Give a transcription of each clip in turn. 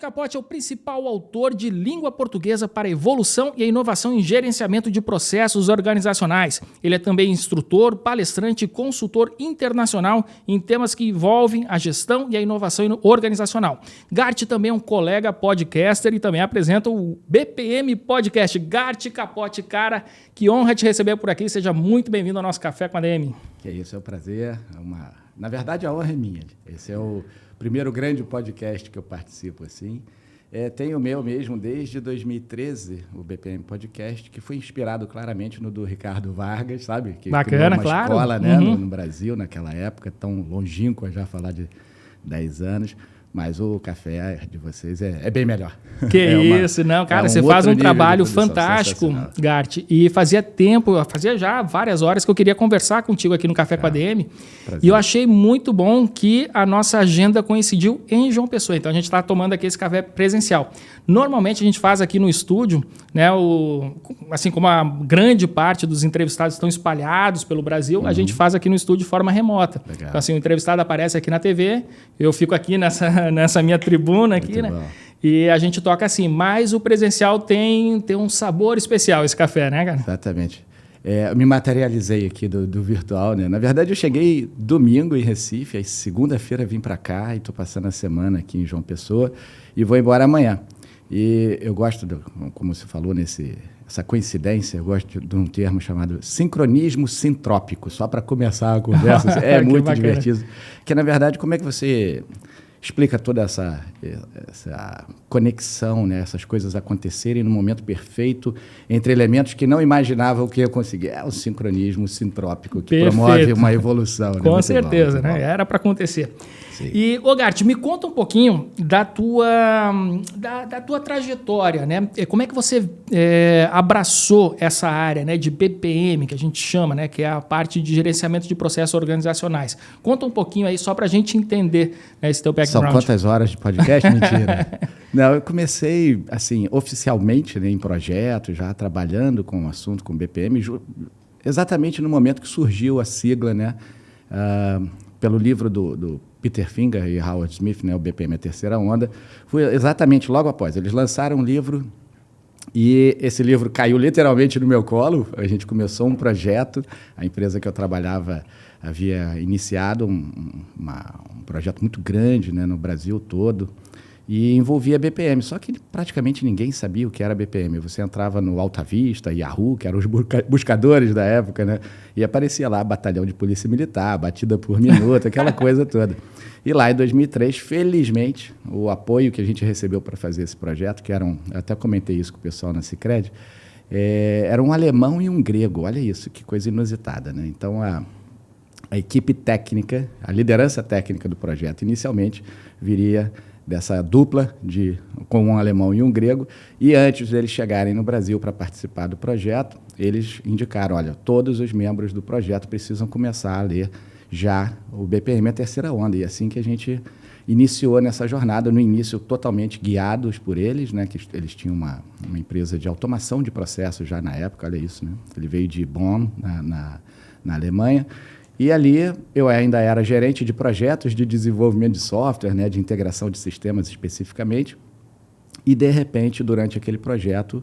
Capote é o principal autor de língua portuguesa para a evolução e a inovação em gerenciamento de processos organizacionais. Ele é também instrutor, palestrante e consultor internacional em temas que envolvem a gestão e a inovação organizacional. Gart também é um colega podcaster e também apresenta o BPM Podcast. Gart Capote, cara, que honra te receber por aqui. Seja muito bem-vindo ao nosso Café com a DM. Que isso, é um prazer. Na verdade, a honra é minha. Esse é o primeiro grande podcast que eu participo, assim. Tem o meu mesmo desde 2013, o BPM Podcast, que foi inspirado claramente no do Ricardo Vargas, sabe? Que bacana, uma claro. Escola, né, no Brasil, naquela época, tão longínqua, já falar de 10 anos. Mas o café de vocês é bem melhor. Que isso, não, cara, você faz um trabalho fantástico, Gart, e fazia já várias horas que eu queria conversar contigo aqui no Café com a DM, e eu achei muito bom que a nossa agenda coincidiu em João Pessoa, então a gente está tomando aqui esse café presencial. Normalmente a gente faz aqui no estúdio, né, assim como a grande parte dos entrevistados estão espalhados pelo Brasil, a gente faz aqui no estúdio de forma remota. Legal. Então assim, o entrevistado aparece aqui na TV, eu fico aqui nessa minha tribuna aqui, né? E a gente toca assim, mas o presencial tem um sabor especial esse café, né, cara? Exatamente. Eu me materializei aqui do virtual, né? Na verdade, eu cheguei domingo em Recife, aí segunda-feira vim para cá e estou passando a semana aqui em João Pessoa e vou embora amanhã. E eu gosto, como você falou, essa coincidência, eu gosto de um termo chamado sincronismo sintrópico, só para começar a conversa, é muito divertido. Que, na verdade, como é que você explica toda essa conexão, né? Essas coisas acontecerem no momento perfeito entre elementos que não imaginavam que ia conseguir. É o sincronismo sintrópico que promove uma evolução. Com certeza, né? Era para acontecer. Sim. E, Gart, me conta um pouquinho da tua trajetória, né? Como é que você abraçou essa área, né, de BPM, que a gente chama, né, que é a parte de gerenciamento de processos organizacionais. Conta um pouquinho aí, só para a gente entender, né, esse teu background. São quantas horas de podcast? Mentira. Não, eu comecei, assim, oficialmente, né, em projetos, já trabalhando com o assunto, com BPM, exatamente no momento que surgiu a sigla, né, pelo livro do Peter Finger e Howard Smith, né, o BPM, a Terceira Onda. Foi exatamente logo após. Eles lançaram um livro e esse livro caiu literalmente no meu colo. A gente começou um projeto, a empresa que eu trabalhava havia iniciado um projeto muito grande, né, no Brasil todo, e envolvia BPM, só que praticamente ninguém sabia o que era BPM. Você entrava no Alta Vista, Yahoo, que eram os buscadores da época, né? E aparecia lá batalhão de polícia militar, batida por minuto, aquela coisa toda. E lá em 2003, felizmente, o apoio que a gente recebeu para fazer esse projeto, que eu até comentei isso com o pessoal na Sicredi, era um alemão e um grego. Olha isso, que coisa inusitada, né? Então, a equipe técnica, a liderança técnica do projeto, inicialmente, viria dessa dupla com um alemão e um grego, e antes deles chegarem no Brasil para participar do projeto, eles indicaram, olha, todos os membros do projeto precisam começar a ler já o BPM, a Terceira Onda, e assim que a gente iniciou nessa jornada, no início totalmente guiados por eles, né, que eles tinham uma empresa de automação de processos já na época, olha isso, né, ele veio de Bonn, na Alemanha. E ali eu ainda era gerente de projetos de desenvolvimento de software, né, de integração de sistemas especificamente. E, de repente, durante aquele projeto,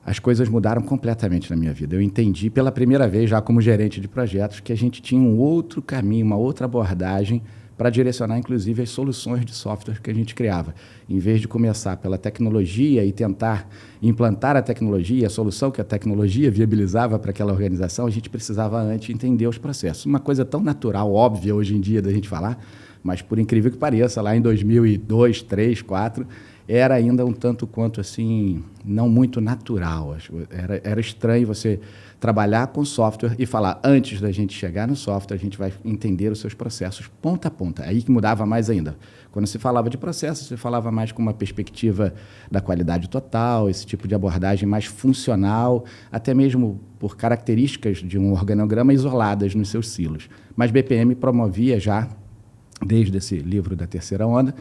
as coisas mudaram completamente na minha vida. Eu entendi pela primeira vez, já como gerente de projetos, que a gente tinha um outro caminho, uma outra abordagem para direcionar, inclusive, as soluções de software que a gente criava. Em vez de começar pela tecnologia e tentar implantar a tecnologia, a solução que a tecnologia viabilizava para aquela organização, a gente precisava antes entender os processos. Uma coisa tão natural, óbvia hoje em dia da gente falar, mas por incrível que pareça, lá em 2002, 2003, 2004, era ainda um tanto quanto assim, não muito natural. Era estranho você trabalhar com software e falar, antes da gente chegar no software, a gente vai entender os seus processos ponta a ponta. Aí que mudava mais ainda. Quando se falava de processos, você falava mais com uma perspectiva da qualidade total, esse tipo de abordagem mais funcional, até mesmo por características de um organograma isoladas nos seus silos. Mas BPM promovia já, desde esse livro da Terceira Onda,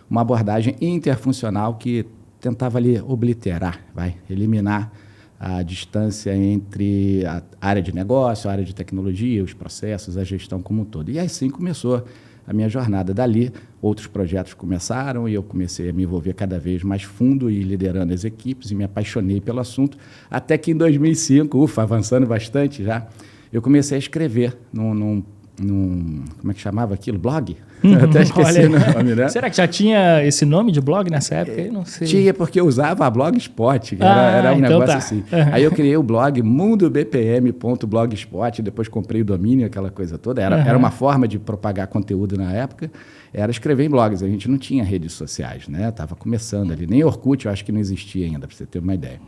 uma abordagem interfuncional que tentava ali obliterar, eliminar a distância entre a área de negócio, a área de tecnologia, os processos, a gestão como um todo. E assim começou a minha jornada. Dali, outros projetos começaram e eu comecei a me envolver cada vez mais fundo e liderando as equipes e me apaixonei pelo assunto, até que em 2005, avançando bastante já, eu comecei a escrever num como é que chamava aquilo? Blog? Até esqueci o nome, né? Será que já tinha esse nome de blog nessa época? Eu não sei. Tinha, porque eu usava a Blogspot, era um então negócio assim. Aí eu criei o blog mundobpm.blogspot, depois comprei o domínio, aquela coisa toda. Era uma forma de propagar conteúdo na época, era escrever em blogs. A gente não tinha redes sociais, né? Estava começando ali. Nem Orkut, eu acho que não existia ainda, para você ter uma ideia.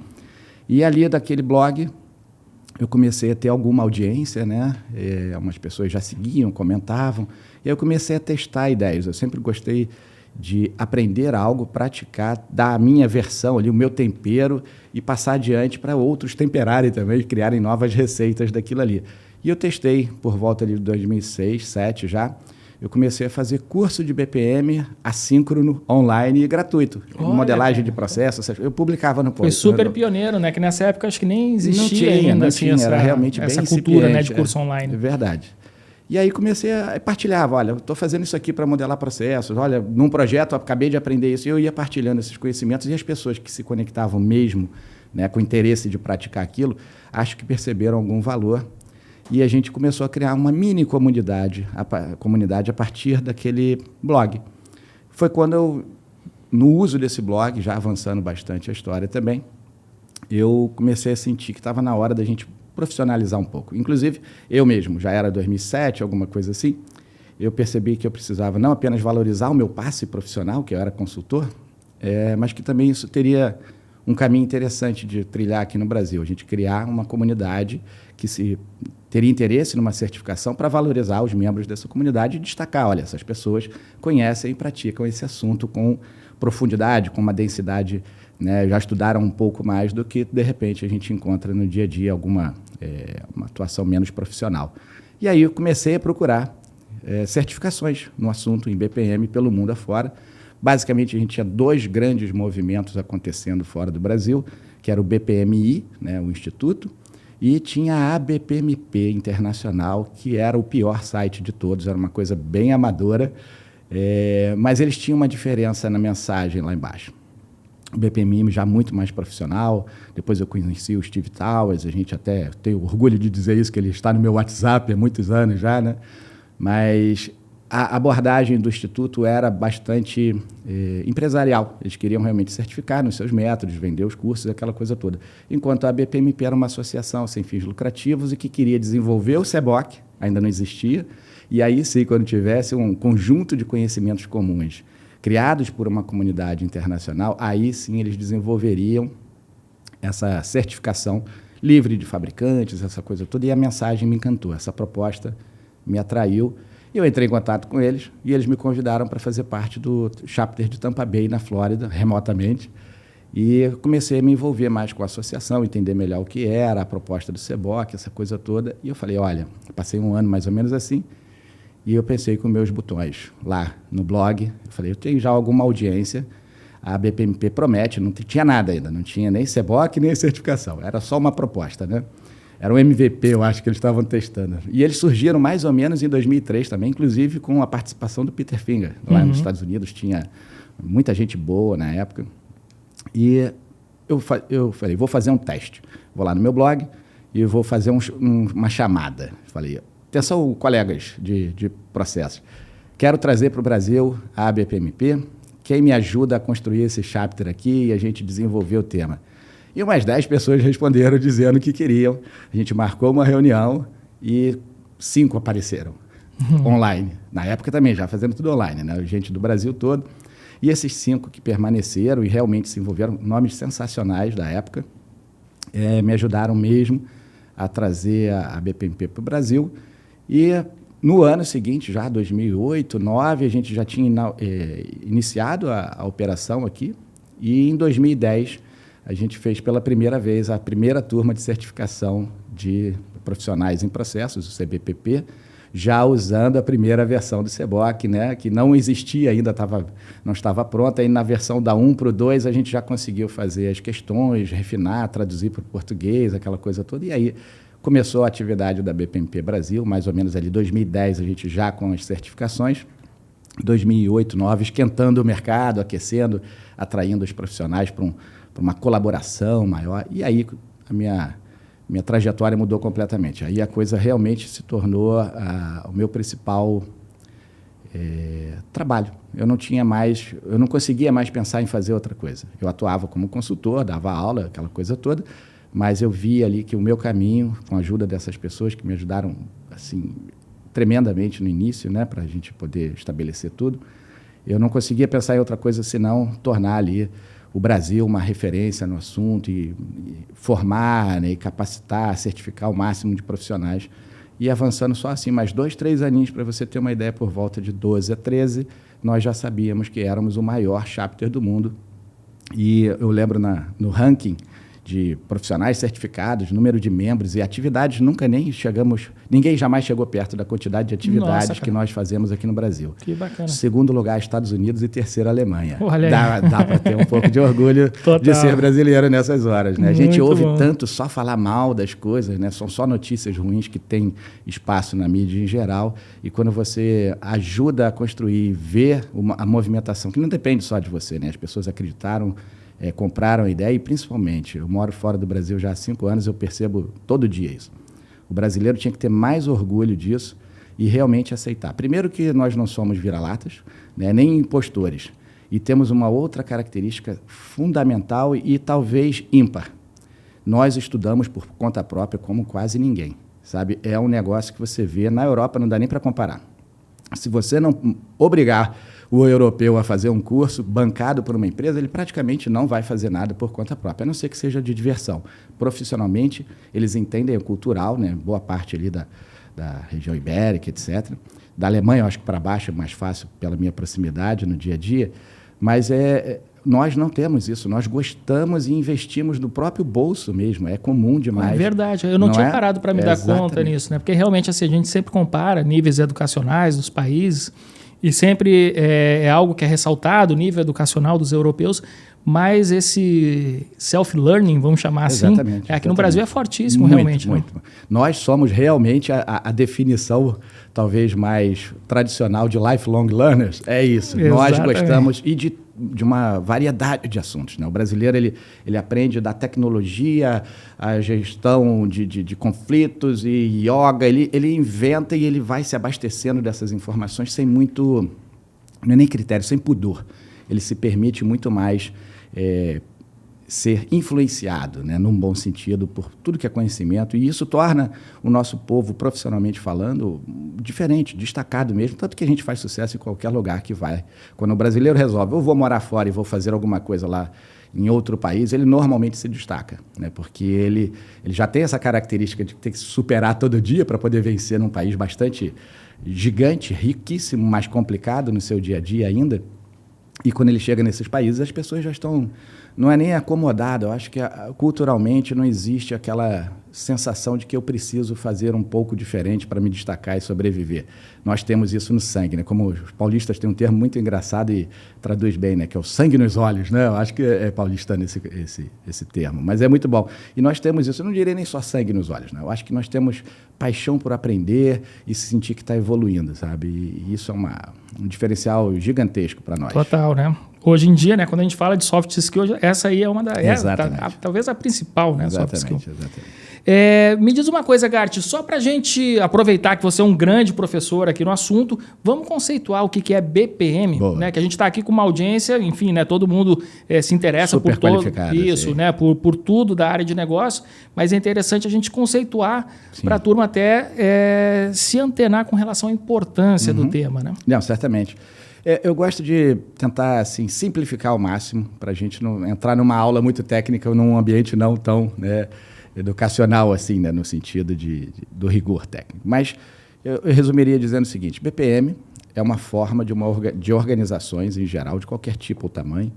E ali, daquele blog, eu comecei a ter alguma audiência, né? Umas pessoas já seguiam, comentavam, e aí eu comecei a testar ideias. Eu sempre gostei de aprender algo, praticar, dar a minha versão ali, o meu tempero, e passar adiante para outros temperarem também, criarem novas receitas daquilo ali. E eu testei por volta de 2006, 2007 já. Eu comecei a fazer curso de BPM assíncrono, online e gratuito. Olha, modelagem de processos. Eu publicava no Foi super pioneiro, né? Que nessa época acho que nem existia ainda assim, era realmente essa bem cultura, né, de curso online. É verdade. E aí comecei a partilhar, olha, estou fazendo isso aqui para modelar processos, olha, num projeto acabei de aprender isso, e eu ia partilhando esses conhecimentos, e as pessoas que se conectavam mesmo, né, com interesse de praticar aquilo, acho que perceberam algum valor. E a gente começou a criar uma mini comunidade a partir daquele blog. Foi quando eu, no uso desse blog, já avançando bastante a história também, eu comecei a sentir que estava na hora da gente profissionalizar um pouco. Inclusive, eu mesmo, já era 2007, alguma coisa assim, eu percebi que eu precisava não apenas valorizar o meu passe profissional, que eu era consultor, mas que também isso teria um caminho interessante de trilhar aqui no Brasil. A gente criar uma comunidade que teria interesse numa certificação para valorizar os membros dessa comunidade e destacar, olha, essas pessoas conhecem e praticam esse assunto com profundidade, com uma densidade, né, já estudaram um pouco mais do que, de repente, a gente encontra no dia a dia uma atuação menos profissional. E aí eu comecei a procurar certificações no assunto, em BPM, pelo mundo afora. Basicamente, a gente tinha 2 grandes movimentos acontecendo fora do Brasil, que era o BPMI, né, o Instituto, e tinha a ABPMP Internacional, que era o pior site de todos, era uma coisa bem amadora, mas eles tinham uma diferença na mensagem lá embaixo. O BPMI já muito mais profissional, depois eu conheci o Steve Towers, a gente até tem orgulho de dizer isso, que ele está no meu WhatsApp há muitos anos já, né? Mas a abordagem do Instituto era bastante empresarial. Eles queriam realmente certificar nos seus métodos, vender os cursos, aquela coisa toda. Enquanto a BPMP era uma associação sem fins lucrativos e que queria desenvolver o CBOC, ainda não existia, e aí sim, quando tivesse um conjunto de conhecimentos comuns criados por uma comunidade internacional, aí sim eles desenvolveriam essa certificação livre de fabricantes, essa coisa toda, e a mensagem me encantou, essa proposta me atraiu. Eu entrei em contato com eles e eles me convidaram para fazer parte do chapter de Tampa Bay, na Flórida, remotamente. E comecei a me envolver mais com a associação, entender melhor o que era, a proposta do CBOC, essa coisa toda. E eu falei, olha, passei um ano mais ou menos assim, e eu pensei com meus botões lá no blog. Eu falei, eu tenho já alguma audiência, a BPMP promete, não tinha nada ainda, não tinha nem CBOC, nem certificação, era só uma proposta, né? Era um MVP, eu acho, que eles estavam testando. E eles surgiram mais ou menos em 2003 também, inclusive com a participação do Peter Finger. Lá nos Estados Unidos tinha muita gente boa na época. E eu falei, vou fazer um teste. Vou lá no meu blog e vou fazer uma chamada. Falei, atenção, colegas de processos. Quero trazer para o Brasil a ABPMP. Quem me ajuda a construir esse chapter aqui e a gente desenvolver o tema? E umas 10 pessoas responderam dizendo que queriam. A gente marcou uma reunião e 5 apareceram online. Na época também, já fazendo tudo online, né? Gente do Brasil todo. E esses 5 que permaneceram e realmente se envolveram, nomes sensacionais da época, me ajudaram mesmo a trazer a BPMP para o Brasil. E no ano seguinte, já 2008, 2009, a gente já tinha iniciado a operação aqui. E em 2010... a gente fez pela primeira vez a primeira turma de certificação de profissionais em processos, o CBPP, já usando a primeira versão do CBOC, né, que não existia ainda, não estava pronta, e na versão da 1 para o 2 a gente já conseguiu fazer as questões, refinar, traduzir para o português, aquela coisa toda, e aí começou a atividade da BPMP Brasil, mais ou menos ali 2010 a gente já com as certificações, 2008, 2009, esquentando o mercado, aquecendo, atraindo os profissionais para uma colaboração maior. E aí a minha trajetória mudou completamente. Aí a coisa realmente se tornou o meu principal trabalho. Eu não conseguia mais pensar em fazer outra coisa. Eu atuava como consultor, dava aula, aquela coisa toda, mas eu vi ali que o meu caminho, com a ajuda dessas pessoas que me ajudaram assim tremendamente no início, né, para a gente poder estabelecer tudo, eu não conseguia pensar em outra coisa senão tornar ali o Brasil uma referência no assunto e formar, né, e capacitar, certificar o máximo de profissionais. E avançando só assim, mais 2, 3 aninhos, para você ter uma ideia, por volta de 12 a 13, nós já sabíamos que éramos o maior chapter do mundo. E eu lembro no ranking de profissionais certificados, número de membros e atividades, ninguém jamais chegou perto da quantidade de atividades que nós fazemos aqui no Brasil. Que bacana. Segundo lugar, Estados Unidos, e terceiro, Alemanha. Olha aí. Dá para ter um pouco de orgulho de ser brasileiro nessas horas, né? A gente ouve tanto só falar mal das coisas, né? São só notícias ruins que têm espaço na mídia em geral, e quando você ajuda a construir, ver a movimentação, que não depende só de você, né? As pessoas acreditaram, compraram a ideia, e principalmente, eu moro fora do Brasil já há 5 anos, eu percebo todo dia isso. O brasileiro tinha que ter mais orgulho disso e realmente aceitar. Primeiro que nós não somos vira-latas, né, nem impostores, e temos uma outra característica fundamental e talvez ímpar. Nós estudamos por conta própria como quase ninguém, sabe? É um negócio que você vê, na Europa não dá nem para comparar. Se você não obrigar o europeu a fazer um curso bancado por uma empresa, ele praticamente não vai fazer nada por conta própria, a não ser que seja de diversão. Profissionalmente, eles entendem o cultural, né? Boa parte ali da região ibérica, etc. Da Alemanha, eu acho que para baixo é mais fácil pela minha proximidade no dia a dia, mas nós não temos isso, nós gostamos e investimos do próprio bolso mesmo, é comum demais. É verdade, eu não tinha parado para me dar conta nisso, né? Porque realmente assim, a gente sempre compara níveis educacionais dos países, e sempre é algo que é ressaltado, o nível educacional dos europeus, mas esse self-learning, vamos chamar assim, aqui no Brasil é fortíssimo, realmente. Muito. Nós somos realmente a definição, talvez mais tradicional de lifelong learners, é isso. Exatamente. Nós gostamos de uma variedade de assuntos, né? O brasileiro ele aprende da tecnologia, a gestão de conflitos e yoga, ele inventa e ele vai se abastecendo dessas informações sem muito, não é nem critério, sem pudor. Ele se permite muito mais ser influenciado, né, num bom sentido, por tudo que é conhecimento, e isso torna o nosso povo, profissionalmente falando, diferente, destacado mesmo, tanto que a gente faz sucesso em qualquer lugar que vai. Quando o brasileiro resolve, eu vou morar fora e vou fazer alguma coisa lá em outro país, ele normalmente se destaca, né, porque ele já tem essa característica de ter que se superar todo dia para poder vencer num país bastante gigante, riquíssimo, mais complicado no seu dia a dia ainda. E quando ele chega nesses países, as pessoas já estão, não é nem acomodado, eu acho que culturalmente não existe aquela sensação de que eu preciso fazer um pouco diferente para me destacar e sobreviver. Nós temos isso no sangue, né? Como os paulistas têm um termo muito engraçado e traduz bem, né? Que é o sangue nos olhos, né? Eu acho que é paulistano esse termo, mas é muito bom. E nós temos isso, eu não direi nem só sangue nos olhos, né? Eu acho que nós temos paixão por aprender e se sentir que está evoluindo, sabe? E isso é um diferencial gigantesco para nós. Total, né? Hoje em dia, né, quando a gente fala de soft skill, essa aí é uma talvez a principal, né? Exatamente, soft skill. Exatamente. Me diz uma coisa, Gart, só para a gente aproveitar que você é um grande professor aqui no assunto, vamos conceituar o que é BPM, né? Que a gente está aqui com uma audiência, enfim, né? Todo mundo se interessa super por todo isso, né? Por tudo da área de negócio, mas é interessante a gente conceituar para a turma até se antenar com relação à importância do tema, né? Não, certamente. Eu gosto de tentar assim, simplificar ao máximo para a gente não entrar numa aula muito técnica ou num ambiente não tão, né, educacional assim, né, no sentido do rigor técnico. Mas eu resumiria dizendo o seguinte: BPM é uma forma de organizações, em geral, de qualquer tipo ou tamanho,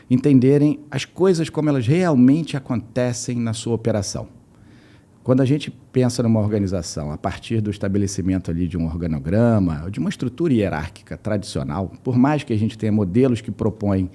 entenderem as coisas como elas realmente acontecem na sua operação. Quando a gente pensa numa organização a partir do estabelecimento ali de um organograma, de uma estrutura hierárquica tradicional, por mais que a gente tenha modelos que propõem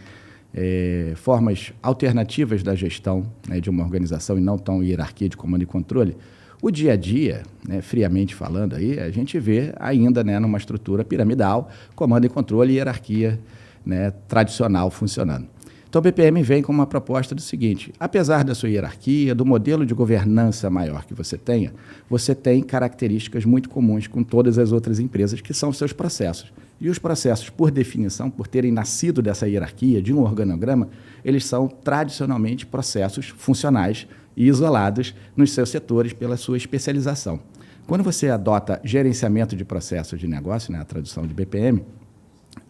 formas alternativas da gestão, né, de uma organização e não tão hierarquia de comando e controle, O dia a dia, né, friamente falando, aí, a gente vê ainda, né, numa estrutura piramidal, comando e controle e hierarquia, né, tradicional funcionando. Então, o BPM vem com uma proposta do seguinte: apesar da sua hierarquia, do modelo de governança maior que você tenha, você tem características muito comuns com todas as outras empresas, que são os seus processos. E os processos, por definição, por terem nascido dessa hierarquia, de um organograma, eles são tradicionalmente processos funcionais e isolados nos seus setores pela sua especialização. Quando você adota gerenciamento de processos de negócio, né, a tradução de BPM,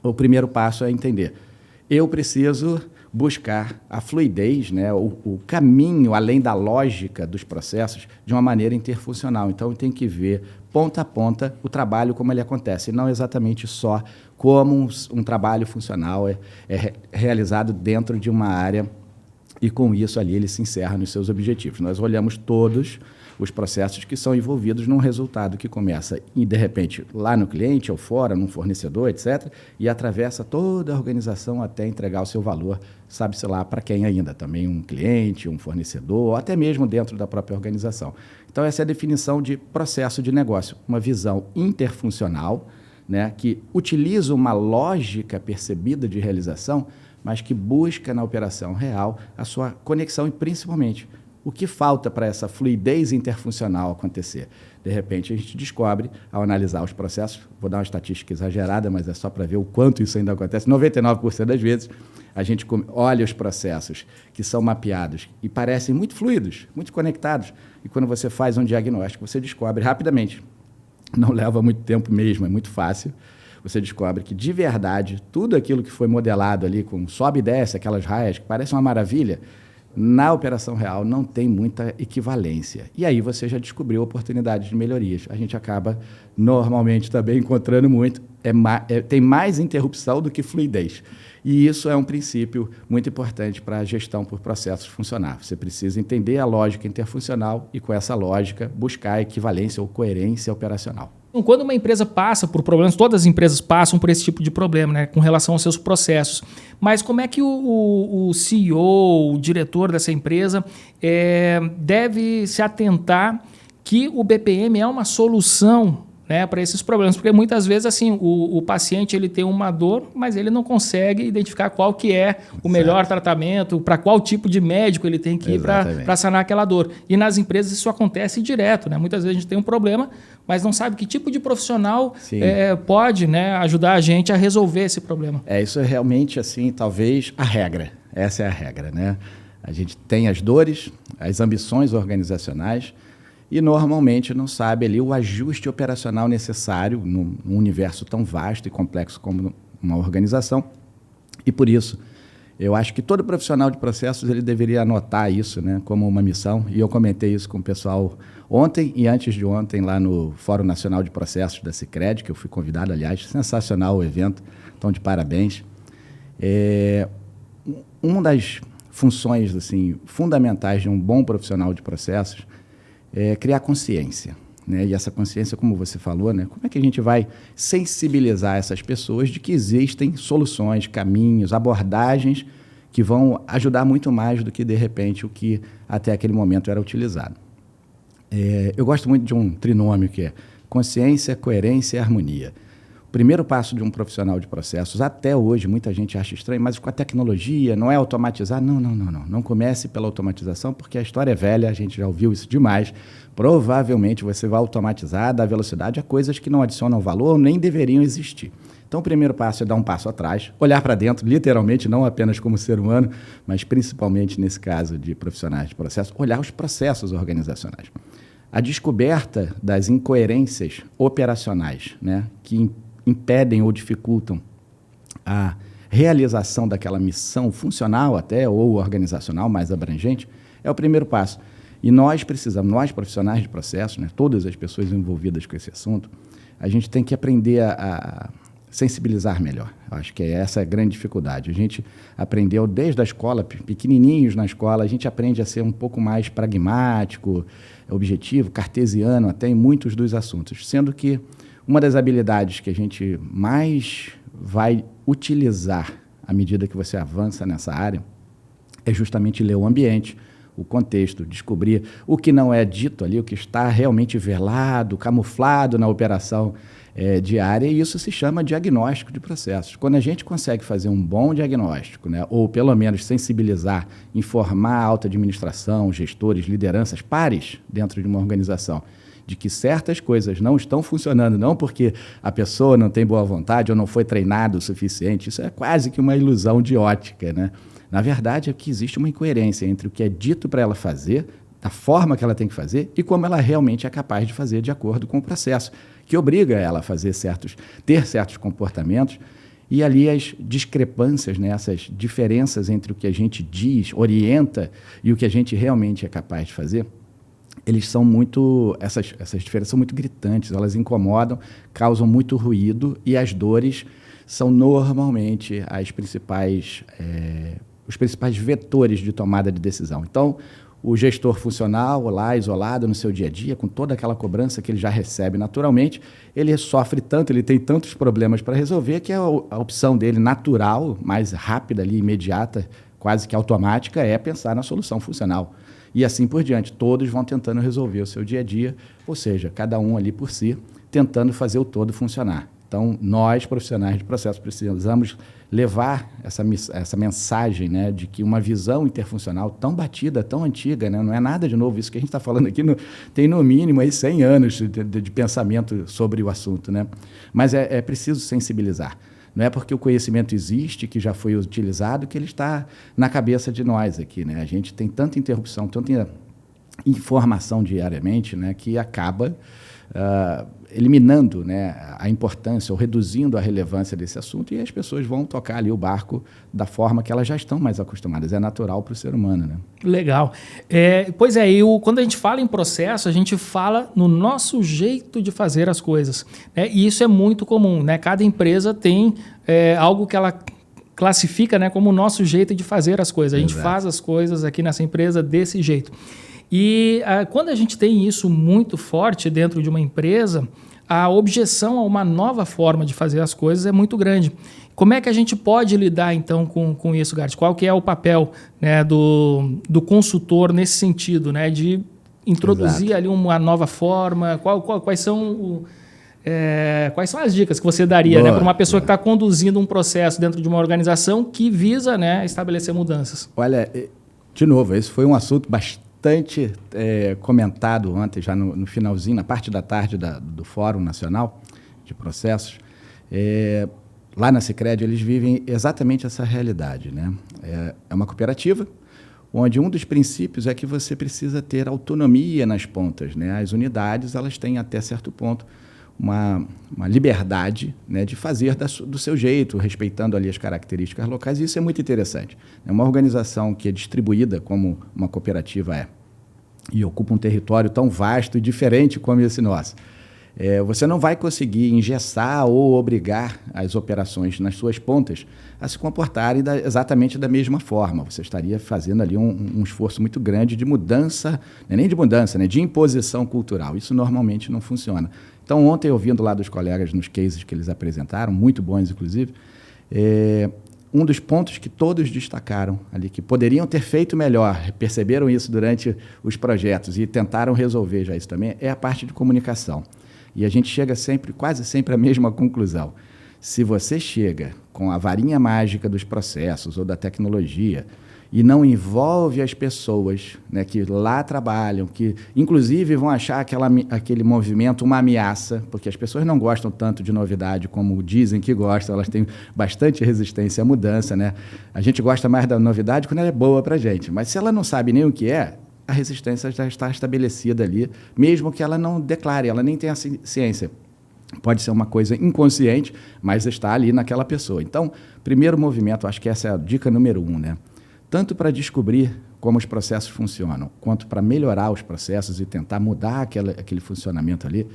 o primeiro passo é entender: eu preciso buscar a fluidez, né, o caminho além da lógica dos processos de uma maneira interfuncional. Então, eu tenho que ver ponta a ponta o trabalho como ele acontece, e não exatamente só como um trabalho funcional é realizado dentro de uma área e, com isso, ali ele se encerra nos seus objetivos. Nós olhamos todos os processos que são envolvidos num resultado que começa, e de repente, lá no cliente ou fora, num fornecedor, etc., e atravessa toda a organização até entregar o seu valor, sabe-se lá para quem ainda, também um cliente, um fornecedor, ou até mesmo dentro da própria organização. Então, essa é a definição de processo de negócio, uma visão interfuncional, né, que utiliza uma lógica percebida de realização, mas que busca na operação real a sua conexão e, principalmente, o que falta para essa fluidez interfuncional acontecer? De repente, a gente descobre, ao analisar os processos, vou dar uma estatística exagerada, mas é só para ver o quanto isso ainda acontece, 99% das vezes, a gente olha os processos que são mapeados e parecem muito fluidos, muito conectados, e quando você faz um diagnóstico, você descobre rapidamente, não leva muito tempo mesmo, é muito fácil, você descobre que, de verdade, tudo aquilo que foi modelado ali, com sobe e desce, aquelas raias que parecem uma maravilha, na operação real não tem muita equivalência. E aí você já descobriu oportunidades de melhorias. A gente acaba, normalmente, também encontrando muito, tem mais interrupção do que fluidez. E isso é um princípio muito importante para a gestão por processos funcionar. Você precisa entender a lógica interfuncional e, com essa lógica, buscar equivalência ou coerência operacional. Quando uma empresa passa por problemas, todas as empresas passam por esse tipo de problema, né, com relação aos seus processos. Mas como é que o CEO, o diretor dessa empresa, deve se atentar que o BPM é uma solução, né, para esses problemas? Porque muitas vezes assim, o paciente ele tem uma dor, mas ele não consegue identificar qual que é o melhor tratamento, para qual tipo de médico ele tem que ir para sanar aquela dor. E nas empresas isso acontece direto, né? Muitas vezes a gente tem um problema, mas não sabe que tipo de profissional pode, né, ajudar a gente a resolver esse problema. Isso é realmente, assim, talvez a regra. Essa é a regra, né? A gente tem as dores, as ambições organizacionais, e normalmente não sabe ali o ajuste operacional necessário num universo tão vasto e complexo como uma organização. E por isso, eu acho que todo profissional de processos ele deveria anotar isso, né, como uma missão. E eu comentei isso com o pessoal ontem e antes de ontem lá no Fórum Nacional de Processos da Sicredi, que eu fui convidado, aliás, sensacional o evento, então de parabéns. Uma das funções assim, fundamentais de um bom profissional de processos é criar consciência, né? E essa consciência, como você falou, né? Como é que a gente vai sensibilizar essas pessoas de que existem soluções, caminhos, abordagens que vão ajudar muito mais do que, de repente, o que até aquele momento era utilizado. Eu gosto muito de um trinômio que é consciência, coerência e harmonia. O primeiro passo de um profissional de processos, até hoje, muita gente acha estranho, mas com a tecnologia, não é automatizar. Não. Não comece pela automatização, porque a história é velha, a gente já ouviu isso demais. Provavelmente você vai automatizar, dar velocidade a coisas que não adicionam valor, nem deveriam existir. Então, o primeiro passo é dar um passo atrás, olhar para dentro, literalmente, não apenas como ser humano, mas principalmente nesse caso de profissionais de processo, olhar os processos organizacionais. A descoberta das incoerências operacionais, né, que impedem ou dificultam a realização daquela missão funcional até, ou organizacional mais abrangente, é o primeiro passo. E nós precisamos, nós profissionais de processo, né, todas as pessoas envolvidas com esse assunto, a gente tem que aprender a sensibilizar melhor. Eu acho que essa é a grande dificuldade. A gente aprendeu desde a escola, pequenininhos na escola, a gente aprende a ser um pouco mais pragmático, objetivo, cartesiano até em muitos dos assuntos, sendo que uma das habilidades que a gente mais vai utilizar à medida que você avança nessa área é justamente ler o ambiente, o contexto, descobrir o que não é dito ali, o que está realmente velado, camuflado na operação diária, e isso se chama diagnóstico de processos. Quando a gente consegue fazer um bom diagnóstico, né, ou pelo menos sensibilizar, informar a alta administração, gestores, lideranças, pares dentro de uma organização, de que certas coisas não estão funcionando, não porque a pessoa não tem boa vontade ou não foi treinado o suficiente, isso é quase que uma ilusão de ótica, né? Na verdade, é que existe uma incoerência entre o que é dito para ela fazer, da forma que ela tem que fazer e como ela realmente é capaz de fazer de acordo com o processo, que obriga ela a fazer ter certos comportamentos. E ali as discrepâncias, né, essas diferenças entre o que a gente diz, orienta e o que a gente realmente é capaz de fazer, essas diferenças são muito gritantes, elas incomodam, causam muito ruído e as dores são normalmente os principais vetores de tomada de decisão. Então, o gestor funcional, lá isolado no seu dia a dia, com toda aquela cobrança que ele já recebe naturalmente, ele sofre tanto, ele tem tantos problemas para resolver, que a opção dele natural, mais rápida ali, imediata, quase que automática, é pensar na solução funcional. E assim por diante, todos vão tentando resolver o seu dia a dia, ou seja, cada um ali por si, tentando fazer o todo funcionar. Então, nós, profissionais de processo, precisamos levar essa mensagem, né, de que uma visão interfuncional tão batida, tão antiga, né, não é nada de novo, isso que a gente está falando aqui tem no mínimo aí 100 anos de pensamento sobre o assunto, né? Mas é preciso sensibilizar. Não é porque o conhecimento existe, que já foi utilizado, que ele está na cabeça de nós aqui, né? A gente tem tanta interrupção, tanta informação diariamente, né, que acaba eliminando, né, a importância ou reduzindo a relevância desse assunto, e as pessoas vão tocar ali o barco da forma que elas já estão mais acostumadas. É natural para o ser humano, né? Legal. Quando a gente fala em processo, a gente fala no nosso jeito de fazer as coisas, né? E isso é muito comum, né? Cada empresa tem algo que ela classifica, né, como o nosso jeito de fazer as coisas. A gente faz as coisas aqui nessa empresa desse jeito. E quando a gente tem isso muito forte dentro de uma empresa, a objeção a uma nova forma de fazer as coisas é muito grande. Como é que a gente pode lidar, então, com isso, Gart? Qual que é o papel, né, do consultor nesse sentido, né, de introduzir ali uma nova forma? Quais são as dicas que você daria, né, para uma pessoa que está conduzindo um processo dentro de uma organização que visa, né, estabelecer mudanças? Olha, de novo, esse foi um assunto bastante comentado ontem, já no finalzinho, na parte da tarde do Fórum Nacional de Processos. Lá na Sicredi, eles vivem exatamente essa realidade, né? É uma cooperativa onde um dos princípios é que você precisa ter autonomia nas pontas, né? As unidades, elas têm até certo ponto uma liberdade, né, de fazer do seu jeito, respeitando ali as características locais, e isso é muito interessante. É uma organização que é distribuída como uma cooperativa e ocupa um território tão vasto e diferente como esse nosso. Você não vai conseguir engessar ou obrigar as operações nas suas pontas a se comportarem exatamente da mesma forma. Você estaria fazendo ali um esforço muito grande de mudança, nem de mudança, né, de imposição cultural. Isso normalmente não funciona. Então, ontem, ouvindo lá dos colegas nos cases que eles apresentaram, muito bons, inclusive, um dos pontos que todos destacaram ali, que poderiam ter feito melhor, perceberam isso durante os projetos e tentaram resolver já isso também, é a parte de comunicação. E a gente chega quase sempre à mesma conclusão. Se você chega com a varinha mágica dos processos ou da tecnologia e não envolve as pessoas, né, que lá trabalham, que inclusive vão achar aquele movimento uma ameaça, porque as pessoas não gostam tanto de novidade como dizem que gostam, elas têm bastante resistência à mudança, né? A gente gosta mais da novidade quando ela é boa para a gente, mas se ela não sabe nem o que é, a resistência já está estabelecida ali, mesmo que ela não declare, ela nem tenha ciência. Pode ser uma coisa inconsciente, mas está ali naquela pessoa. Então, primeiro movimento, acho que essa é a dica número 1, né? Tanto para descobrir como os processos funcionam, quanto para melhorar os processos e tentar mudar aquele funcionamento ali,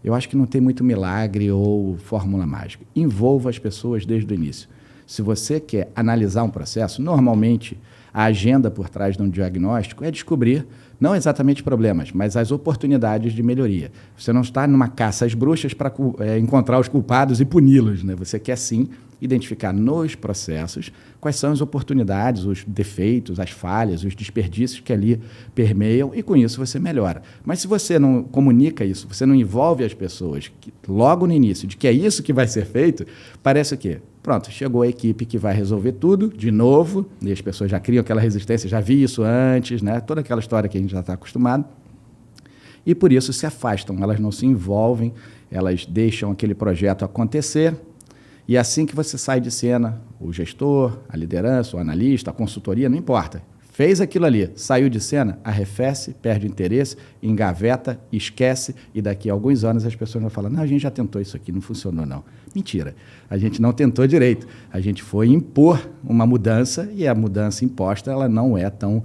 eu acho que não tem muito milagre ou fórmula mágica. Envolva as pessoas desde o início. Se você quer analisar um processo, normalmente a agenda por trás de um diagnóstico é descobrir não exatamente problemas, mas as oportunidades de melhoria. Você não está numa caça às bruxas para encontrar os culpados e puni-los, né? Você quer, sim, identificar nos processos quais são as oportunidades, os defeitos, as falhas, os desperdícios que ali permeiam, e com isso você melhora. Mas se você não comunica isso, você não envolve as pessoas logo no início de que é isso que vai ser feito, parece o quê? Pronto, chegou a equipe que vai resolver tudo de novo, e as pessoas já criam aquela resistência, já vi isso antes, né? Toda aquela história que a gente já está acostumado, e por isso se afastam, elas não se envolvem, elas deixam aquele projeto acontecer. E assim que você sai de cena, o gestor, a liderança, o analista, a consultoria, não importa. Fez aquilo ali, saiu de cena, arrefece, perde interesse, engaveta, esquece, e daqui a alguns anos as pessoas vão falar, não, a gente já tentou isso aqui, não funcionou não. Mentira, a gente não tentou direito. A gente foi impor uma mudança, e a mudança imposta ela não é tão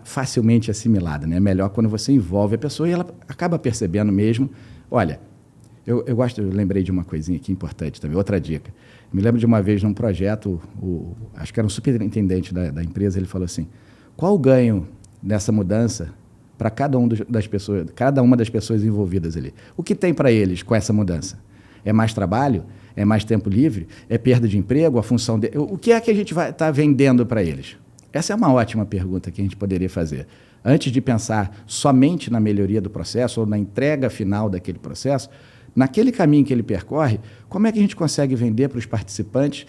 facilmente assimilada, né? É melhor quando você envolve a pessoa e ela acaba percebendo mesmo, olha, eu lembrei de uma coisinha aqui importante também, outra dica. Me lembro de uma vez num projeto, acho que era um superintendente da empresa, ele falou assim, qual o ganho dessa mudança para cada uma das pessoas envolvidas ali? O que tem para eles com essa mudança? É mais trabalho? É mais tempo livre? É perda de emprego? A função o que é que a gente vai estar vendendo para eles? Essa é uma ótima pergunta que a gente poderia fazer. Antes de pensar somente na melhoria do processo ou na entrega final daquele processo, naquele caminho que ele percorre, como é que a gente consegue vender para os participantes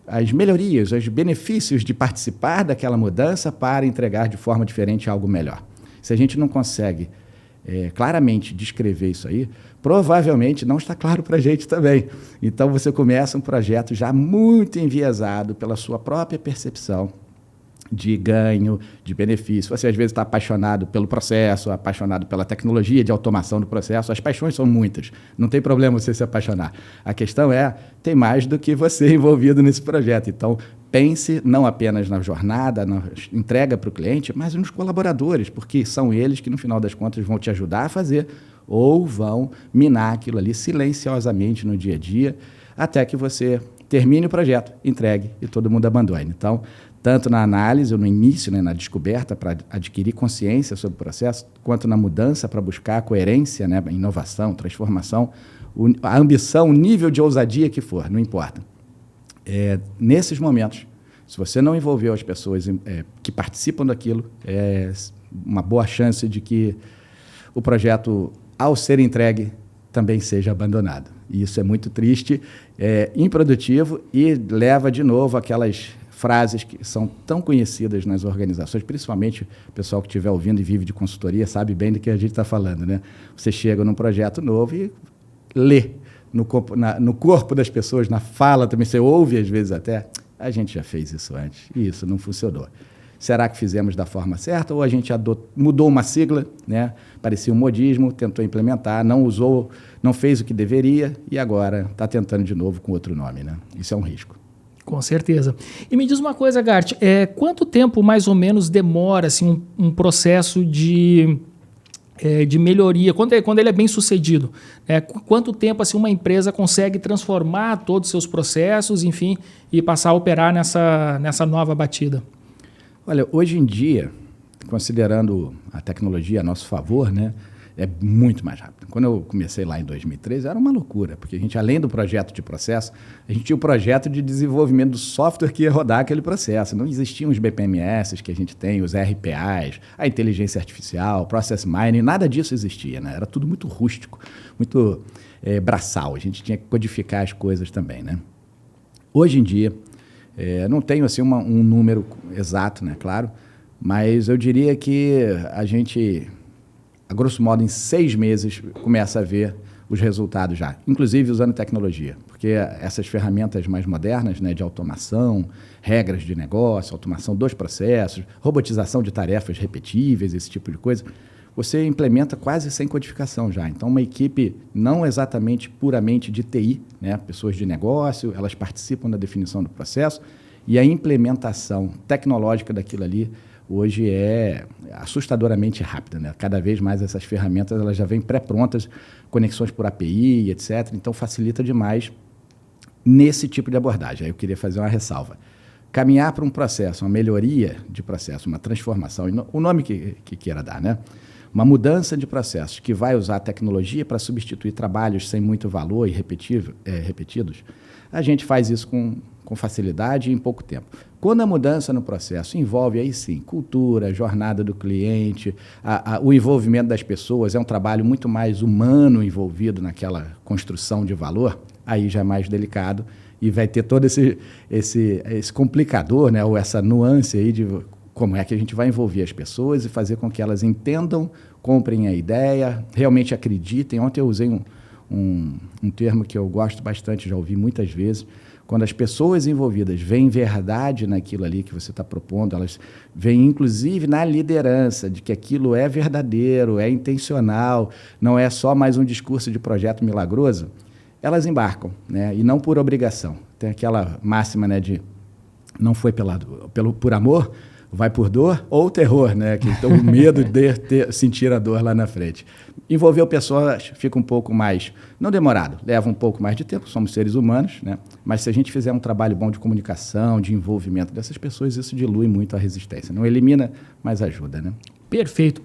as melhorias, os benefícios de participar daquela mudança para entregar de forma diferente algo melhor? Se a gente não consegue claramente descrever isso aí, provavelmente não está claro para a gente também. Então, você começa um projeto já muito enviesado pela sua própria percepção de ganho, de benefício. Você, às vezes, está apaixonado pelo processo, apaixonado pela tecnologia de automação do processo. As paixões são muitas. Não tem problema você se apaixonar. A questão tem mais do que você envolvido nesse projeto. Então, pense não apenas na jornada, na entrega para o cliente, mas nos colaboradores, porque são eles que, no final das contas, vão te ajudar a fazer ou vão minar aquilo ali silenciosamente no dia a dia, até que você termine o projeto, entregue e todo mundo abandone. Então, tanto na análise, ou no início, né, na descoberta, para adquirir consciência sobre o processo, quanto na mudança, para buscar a coerência, né, inovação, transformação, a ambição, o nível de ousadia que for, não importa. Nesses momentos, se você não envolveu as pessoas que participam daquilo, é uma boa chance de que o projeto, ao ser entregue, também seja abandonado. E isso é muito triste, improdutivo e leva de novo aquelas frases que são tão conhecidas nas organizações, principalmente o pessoal que estiver ouvindo e vive de consultoria sabe bem do que a gente está falando, né? Você chega num projeto novo e lê no corpo das pessoas, na fala também, você ouve às vezes até, a gente já fez isso antes e isso não funcionou. Será que fizemos da forma certa ou a gente mudou uma sigla, né? Parecia um modismo, tentou implementar, não usou, não fez o que deveria e agora está tentando de novo com outro nome, né? Isso é um risco. Com certeza. E me diz uma coisa, Gart, quanto tempo mais ou menos demora assim, um processo de melhoria, quando ele é bem sucedido? Quanto tempo assim, uma empresa consegue transformar todos os seus processos, enfim, e passar a operar nessa nova batida? Olha, hoje em dia, considerando a tecnologia a nosso favor, né, é muito mais rápido. Quando eu comecei lá em 2013, era uma loucura, porque a gente, além do projeto de processo, a gente tinha o projeto de desenvolvimento do software que ia rodar aquele processo. Não existiam os BPMS que a gente tem, os RPAs, a inteligência artificial, process mining, nada disso existia, né? Era tudo muito rústico, muito braçal. A gente tinha que codificar as coisas também, né? Hoje em dia, não tenho assim, um número exato, né? Claro, mas eu diria que a gente, a grosso modo, em 6 meses, começa a ver os resultados já, inclusive usando tecnologia, porque essas ferramentas mais modernas, né, de automação, regras de negócio, automação dos processos, robotização de tarefas repetíveis, esse tipo de coisa, você implementa quase sem codificação já. Então, uma equipe não exatamente puramente de TI, né, pessoas de negócio, elas participam da definição do processo e a implementação tecnológica daquilo ali hoje é assustadoramente rápida, né? Cada vez mais essas ferramentas elas já vêm pré-prontas, conexões por API, etc. Então, facilita demais nesse tipo de abordagem. Aí eu queria fazer uma ressalva. caminhar para um processo, uma melhoria de processo, uma transformação, o nome que queira dar, né? Uma mudança de processos que vai usar a tecnologia para substituir trabalhos sem muito valor e repetidos, a gente faz isso com facilidade e em pouco tempo. Quando a mudança no processo envolve, aí sim, cultura, jornada do cliente, o envolvimento das pessoas, é um trabalho muito mais humano envolvido naquela construção de valor, aí já é mais delicado e vai ter todo esse complicador, né, ou essa nuance aí de como é que a gente vai envolver as pessoas e fazer com que elas entendam, comprem a ideia, realmente acreditem. Ontem eu usei um termo que eu gosto bastante, já ouvi muitas vezes. Quando as pessoas envolvidas veem verdade naquilo ali que você está propondo, elas veem inclusive na liderança de que aquilo é verdadeiro, é intencional, não é só mais um discurso de projeto milagroso, elas embarcam, né? E não por obrigação. Tem aquela máxima, né, de não foi por amor, vai por dor ou terror, né? Então, o medo de sentir a dor lá na frente. Envolver pessoas fica um pouco mais, não demorado, leva um pouco mais de tempo, somos seres humanos, né? Mas se a gente fizer um trabalho bom de comunicação, de envolvimento dessas pessoas, isso dilui muito a resistência. Não elimina, mas ajuda, né? Perfeito.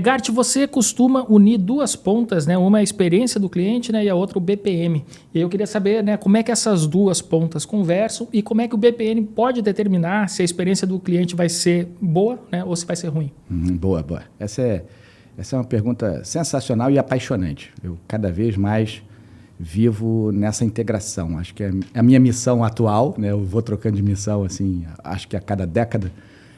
Gart, você costuma unir duas pontas, né? Uma é a experiência do cliente, né? E a outra o BPM. E eu queria saber, né, como é que essas duas pontas conversam e como é que o BPM pode determinar se a experiência do cliente vai ser boa, né, ou se vai ser ruim. Boa. Essa é uma pergunta sensacional e apaixonante. Eu cada vez mais vivo nessa integração. Acho que é a minha missão atual, né? Eu vou trocando de missão, assim, acho que a cada década.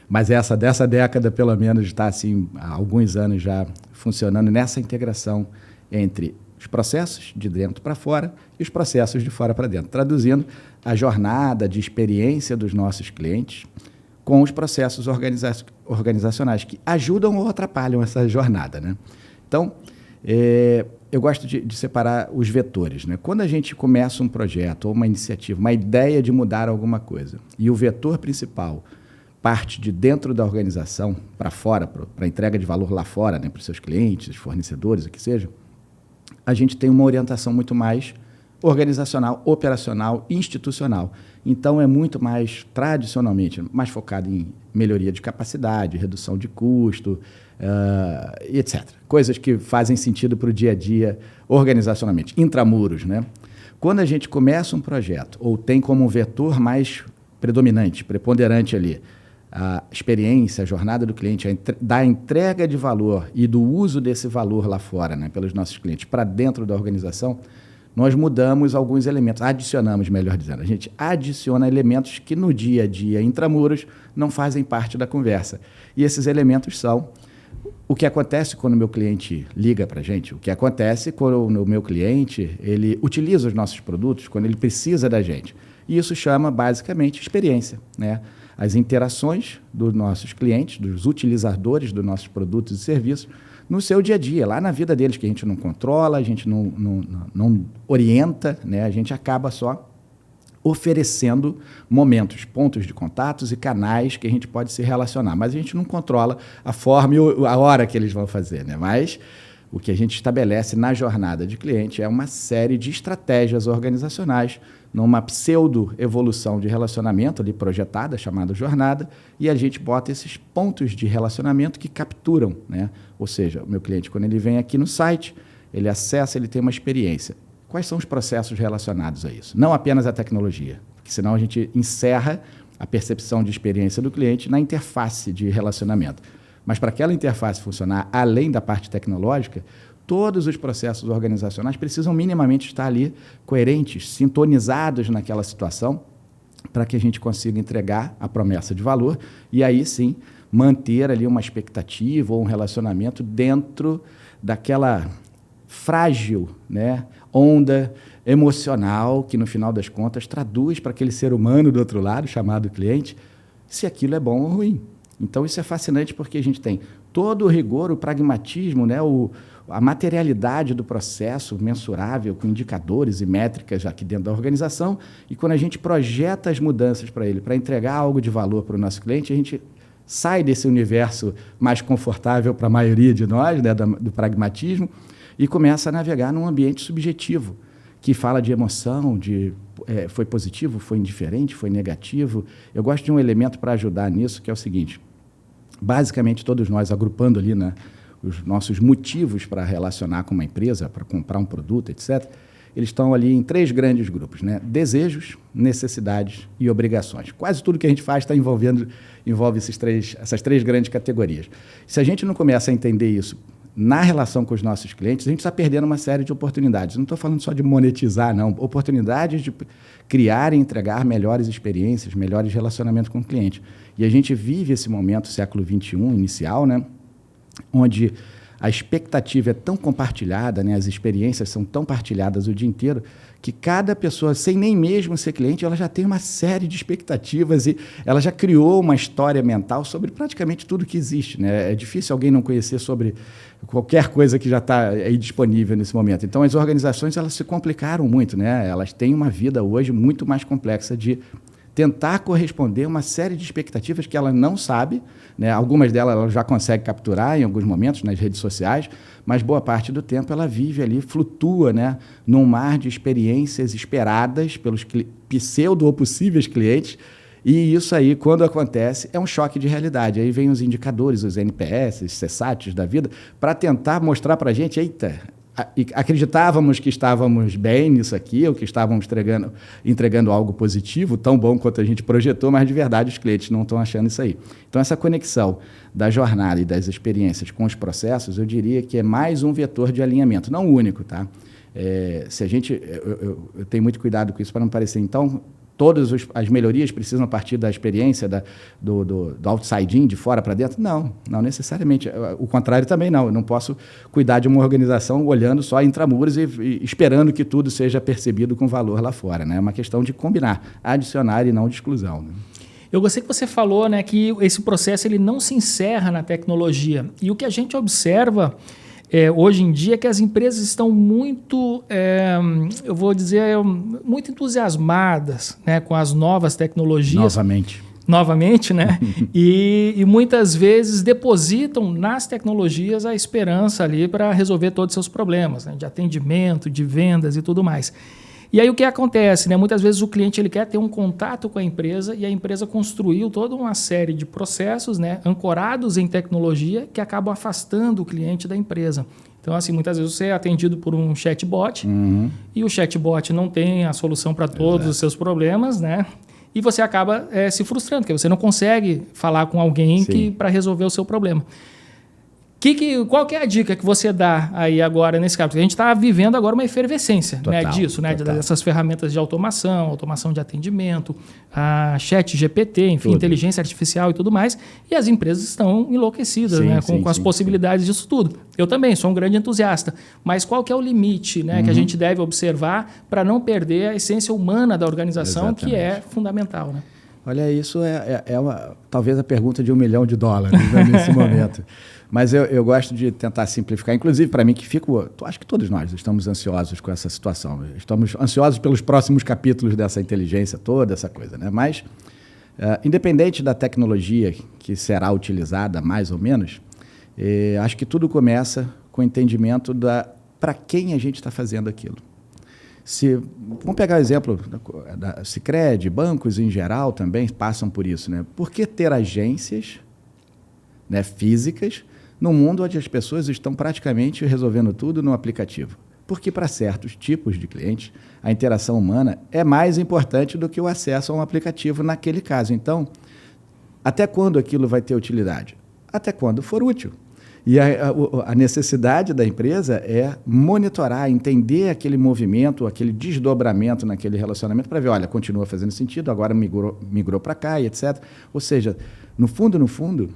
Mas dessa década, pelo menos, está assim, há alguns anos já funcionando nessa integração entre os processos de dentro para fora e os processos de fora para dentro, traduzindo a jornada de experiência dos nossos clientes com os processos organizacionais que ajudam ou atrapalham essa jornada, né? Então, eu gosto de separar os vetores, né? Quando a gente começa um projeto ou uma iniciativa, uma ideia de mudar alguma coisa, e o vetor principal parte de dentro da organização para fora, para a entrega de valor lá fora, né, para os seus clientes, fornecedores, o que seja, a gente tem uma orientação muito mais organizacional, operacional, institucional. Então, é muito mais, tradicionalmente, mais focado em melhoria de capacidade, redução de custo, etc. Coisas que fazem sentido para o dia a dia organizacionalmente, intramuros, né? Quando a gente começa um projeto, ou tem como um vetor mais predominante, preponderante ali, a experiência, a jornada do cliente, da entrega de valor e do uso desse valor lá fora, né, pelos nossos clientes, para dentro da organização, nós mudamos alguns elementos, adicionamos, melhor dizendo. A gente adiciona elementos que no dia a dia, intramuros, não fazem parte da conversa. E esses elementos são o que acontece quando o meu cliente liga para a gente, o que acontece quando o meu cliente ele utiliza os nossos produtos, quando ele precisa da gente. E isso chama, basicamente, experiência, né? As interações dos nossos clientes, dos utilizadores dos nossos produtos e serviços, no seu dia a dia, lá na vida deles, que a gente não controla, a gente não orienta, né? A gente acaba só oferecendo momentos, pontos de contatos e canais que a gente pode se relacionar. Mas a gente não controla a forma e a hora que eles vão fazer, né? Mas o que a gente estabelece na jornada de cliente é uma série de estratégias organizacionais numa pseudo-evolução de relacionamento ali projetada, chamada jornada, e a gente bota esses pontos de relacionamento que capturam, né? Ou seja, o meu cliente, quando ele vem aqui no site, ele acessa, ele tem uma experiência. Quais são os processos relacionados a isso? Não apenas a tecnologia, porque senão a gente encerra a percepção de experiência do cliente na interface de relacionamento. Mas para aquela interface funcionar, além da parte tecnológica, todos os processos organizacionais precisam minimamente estar ali coerentes, sintonizados naquela situação, para que a gente consiga entregar a promessa de valor e aí sim manter ali uma expectativa ou um relacionamento dentro daquela frágil, né, onda emocional que, no final das contas, traduz para aquele ser humano do outro lado, chamado cliente, se aquilo é bom ou ruim. Então, isso é fascinante porque a gente tem todo o rigor, o pragmatismo, né, a materialidade do processo mensurável com indicadores e métricas aqui dentro da organização, e quando a gente projeta as mudanças para ele, para entregar algo de valor para o nosso cliente, a gente sai desse universo mais confortável para a maioria de nós, né, do pragmatismo, e começa a navegar num ambiente subjetivo, que fala de emoção, foi positivo, foi indiferente, foi negativo. Eu gosto de um elemento para ajudar nisso, que é o seguinte. Basicamente, todos nós, agrupando ali, né, os nossos motivos para relacionar com uma empresa, para comprar um produto, etc., eles estão ali em 3 grandes grupos, né? Desejos, necessidades e obrigações. Quase tudo que a gente faz envolve essas 3 grandes categorias. Se a gente não começa a entender isso na relação com os nossos clientes, a gente está perdendo uma série de oportunidades. Não estou falando só de monetizar, não. Oportunidades de criar e entregar melhores experiências, melhores relacionamentos com o cliente. E a gente vive esse momento, século XXI, inicial, né? Onde a expectativa é tão compartilhada, né? As experiências são tão partilhadas o dia inteiro, que cada pessoa, sem nem mesmo ser cliente, ela já tem uma série de expectativas e ela já criou uma história mental sobre praticamente tudo que existe, né? É difícil alguém não conhecer sobre qualquer coisa que já está aí disponível nesse momento. Então, as organizações elas se complicaram muito, né? Elas têm uma vida hoje muito mais complexa de tentar corresponder a uma série de expectativas que ela não sabe, né? Algumas delas ela já consegue capturar em alguns momentos nas redes sociais, mas boa parte do tempo ela vive ali, flutua, né, num mar de experiências esperadas pelos pseudo ou possíveis clientes, e isso aí, quando acontece, é um choque de realidade. Aí vem os indicadores, os NPS, os CSATs da vida, para tentar mostrar para a gente, eita, acreditávamos que estávamos bem nisso aqui, ou que estávamos entregando algo positivo, tão bom quanto a gente projetou, mas de verdade os clientes não estão achando isso aí. Então, essa conexão da jornada e das experiências com os processos, eu diria que é mais um vetor de alinhamento, não o único, tá? Se a gente, eu tenho muito cuidado com isso para não parecer, então, todas as melhorias precisam partir da experiência, do outside-in, de fora para dentro? Não necessariamente. O contrário também não. Eu não posso cuidar de uma organização olhando só intramuros e esperando que tudo seja percebido com valor lá fora, né? É uma questão de combinar, adicionar e não de exclusão, né? Eu gostei que você falou, né, que esse processo ele não se encerra na tecnologia. E o que a gente observa hoje em dia é que as empresas estão muito, eu vou dizer, muito entusiasmadas, né, com as novas tecnologias. Novamente, né? e muitas vezes depositam nas tecnologias a esperança ali para resolver todos os seus problemas, né, de atendimento, de vendas e tudo mais. E aí o que acontece, né? Muitas vezes o cliente ele quer ter um contato com a empresa e a empresa construiu toda uma série de processos, né, ancorados em tecnologia que acabam afastando o cliente da empresa. Então, assim, muitas vezes você é atendido por um chatbot e o chatbot não tem a solução para todos os seus problemas, né? E você acaba se frustrando, porque você não consegue falar com alguém para resolver o seu problema. Qual que é a dica que você dá aí agora nesse caso? Porque a gente está vivendo agora uma efervescência, né, disso, né, dessas ferramentas de automação de atendimento, a chat GPT, enfim, inteligência artificial e tudo mais, e as empresas estão enlouquecidas, né, com as possibilidades disso tudo. Eu também sou um grande entusiasta, mas qual que é o limite, né, que a gente deve observar para não perder a essência humana da organização, que é fundamental, né? Olha, isso talvez a pergunta de $1 milhão, né, nesse momento. Mas eu gosto de tentar simplificar, inclusive para mim acho que todos nós estamos ansiosos com essa situação. Estamos ansiosos pelos próximos capítulos dessa inteligência toda, essa coisa, né? Mas, independente da tecnologia que será utilizada, mais ou menos, acho que tudo começa com o entendimento para quem a gente está fazendo aquilo. Vamos pegar o exemplo da Sicredi, bancos em geral também passam por isso, né? Por que ter agências, né, físicas num mundo onde as pessoas estão praticamente resolvendo tudo no aplicativo? Porque para certos tipos de clientes, a interação humana é mais importante do que o acesso a um aplicativo naquele caso. Então, até quando aquilo vai ter utilidade? Até quando for útil. E a necessidade da empresa é monitorar, entender aquele movimento, aquele desdobramento naquele relacionamento para ver, olha, continua fazendo sentido, agora migrou para cá e etc. Ou seja, no fundo,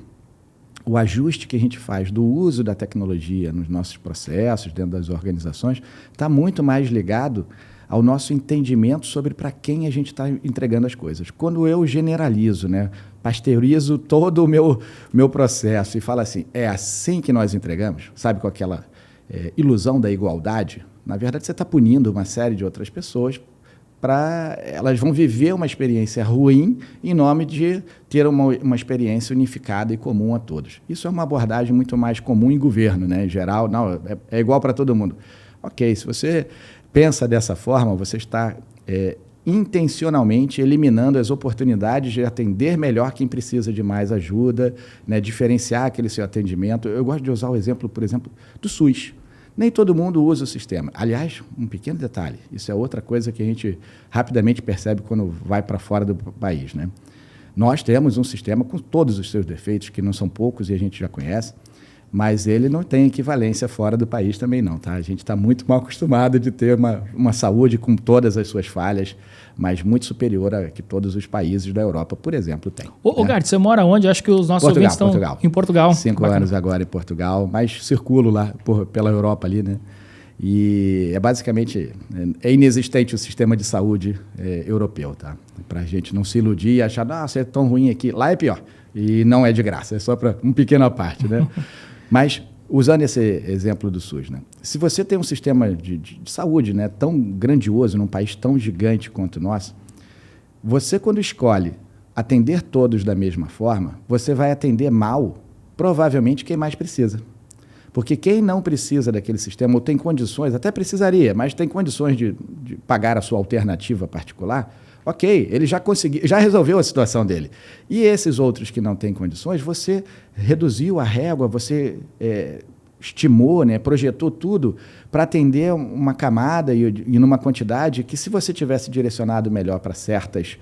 o ajuste que a gente faz do uso da tecnologia nos nossos processos, dentro das organizações, está muito mais ligado ao nosso entendimento sobre para quem a gente está entregando as coisas. Quando eu generalizo, né, pasteurizo todo o meu processo e falo assim, é assim que nós entregamos, sabe, com aquela ilusão da igualdade, na verdade você está punindo uma série de outras pessoas elas vão viver uma experiência ruim em nome de ter uma experiência unificada e comum a todos. Isso é uma abordagem muito mais comum em governo, né, em geral, não, é igual para todo mundo. Ok, se você pensa dessa forma, você está intencionalmente eliminando as oportunidades de atender melhor quem precisa de mais ajuda, né, diferenciar aquele seu atendimento. Eu gosto de usar o exemplo, por exemplo, do SUS. Nem todo mundo usa o sistema. Aliás, um pequeno detalhe, isso é outra coisa que a gente rapidamente percebe quando vai para fora do país, né? Nós temos um sistema com todos os seus defeitos, que não são poucos e a gente já conhece, mas ele não tem equivalência fora do país também não, tá? A gente está muito mal acostumado de ter uma saúde com todas as suas falhas, mas muito superior a que todos os países da Europa, por exemplo, têm. Ô, Gart, você mora onde? Acho que os nossos ouvintes estão em Portugal. 5 anos agora em Portugal, mas circulo lá pela Europa ali, né? E basicamente inexistente o sistema de saúde europeu, tá? Para a gente não se iludir e achar, nossa, é tão ruim aqui. Lá é pior. E não é de graça, é só para uma pequena parte, né? Mas, usando esse exemplo do SUS, né? Se você tem um sistema de saúde, né, tão grandioso, num país tão gigante quanto o nosso, você, quando escolhe atender todos da mesma forma, você vai atender mal, provavelmente, quem mais precisa. Porque quem não precisa daquele sistema, ou tem condições, até precisaria, mas tem condições de pagar a sua alternativa particular, ok, ele já conseguiu, já resolveu a situação dele. E esses outros que não têm condições, você reduziu a régua, você estimou, né, projetou tudo para atender uma camada e numa quantidade que, se você tivesse direcionado melhor para certas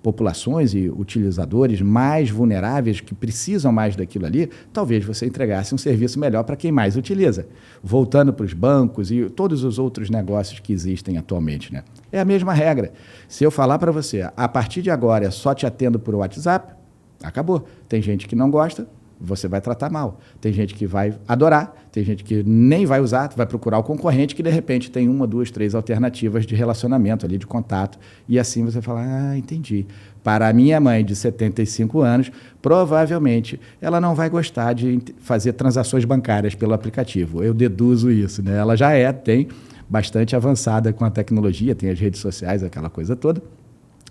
populações e utilizadores mais vulneráveis, que precisam mais daquilo ali, talvez você entregasse um serviço melhor para quem mais utiliza. Voltando para os bancos e todos os outros negócios que existem atualmente, né? É a mesma regra. Se eu falar para você, a partir de agora só te atendo por WhatsApp, acabou. Tem gente que não gosta, você vai tratar mal. Tem gente que vai adorar, tem gente que nem vai usar, vai procurar o concorrente que, de repente, tem 1, 2, 3 alternativas de relacionamento ali, de contato, e assim você fala, entendi. Para a minha mãe de 75 anos, provavelmente ela não vai gostar de fazer transações bancárias pelo aplicativo. Eu deduzo isso, né? Ela já tem bastante avançada com a tecnologia, tem as redes sociais, aquela coisa toda,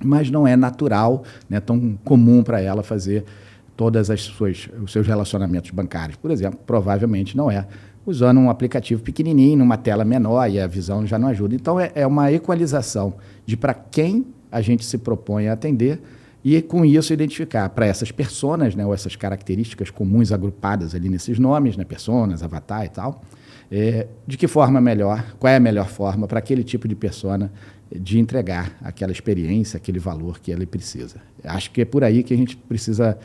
mas não é natural, né, tão comum para ela fazer todas os seus relacionamentos bancários, por exemplo, provavelmente não é, usando um aplicativo pequenininho, numa tela menor, e a visão já não ajuda. Então, é uma equalização de para quem a gente se propõe a atender e, com isso, identificar para essas personas, né, ou essas características comuns agrupadas ali nesses nomes, né, personas, avatar e tal, de que forma melhor, qual é a melhor forma para aquele tipo de persona de entregar aquela experiência, aquele valor que ele precisa. Acho que é por aí que a gente precisa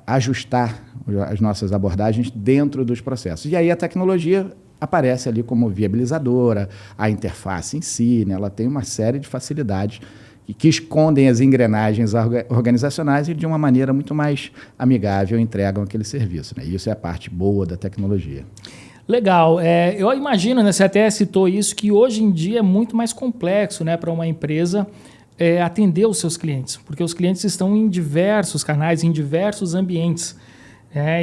ajustar as nossas abordagens dentro dos processos. E aí a tecnologia aparece ali como viabilizadora, a interface em si, né, ela tem uma série de facilidades que escondem as engrenagens organizacionais e, de uma maneira muito mais amigável, entregam aquele serviço, né? E isso é a parte boa da tecnologia. Legal. Eu imagino, né, você até citou isso, que hoje em dia é muito mais complexo, né, para uma empresa atender os seus clientes, porque os clientes estão em diversos canais, em diversos ambientes.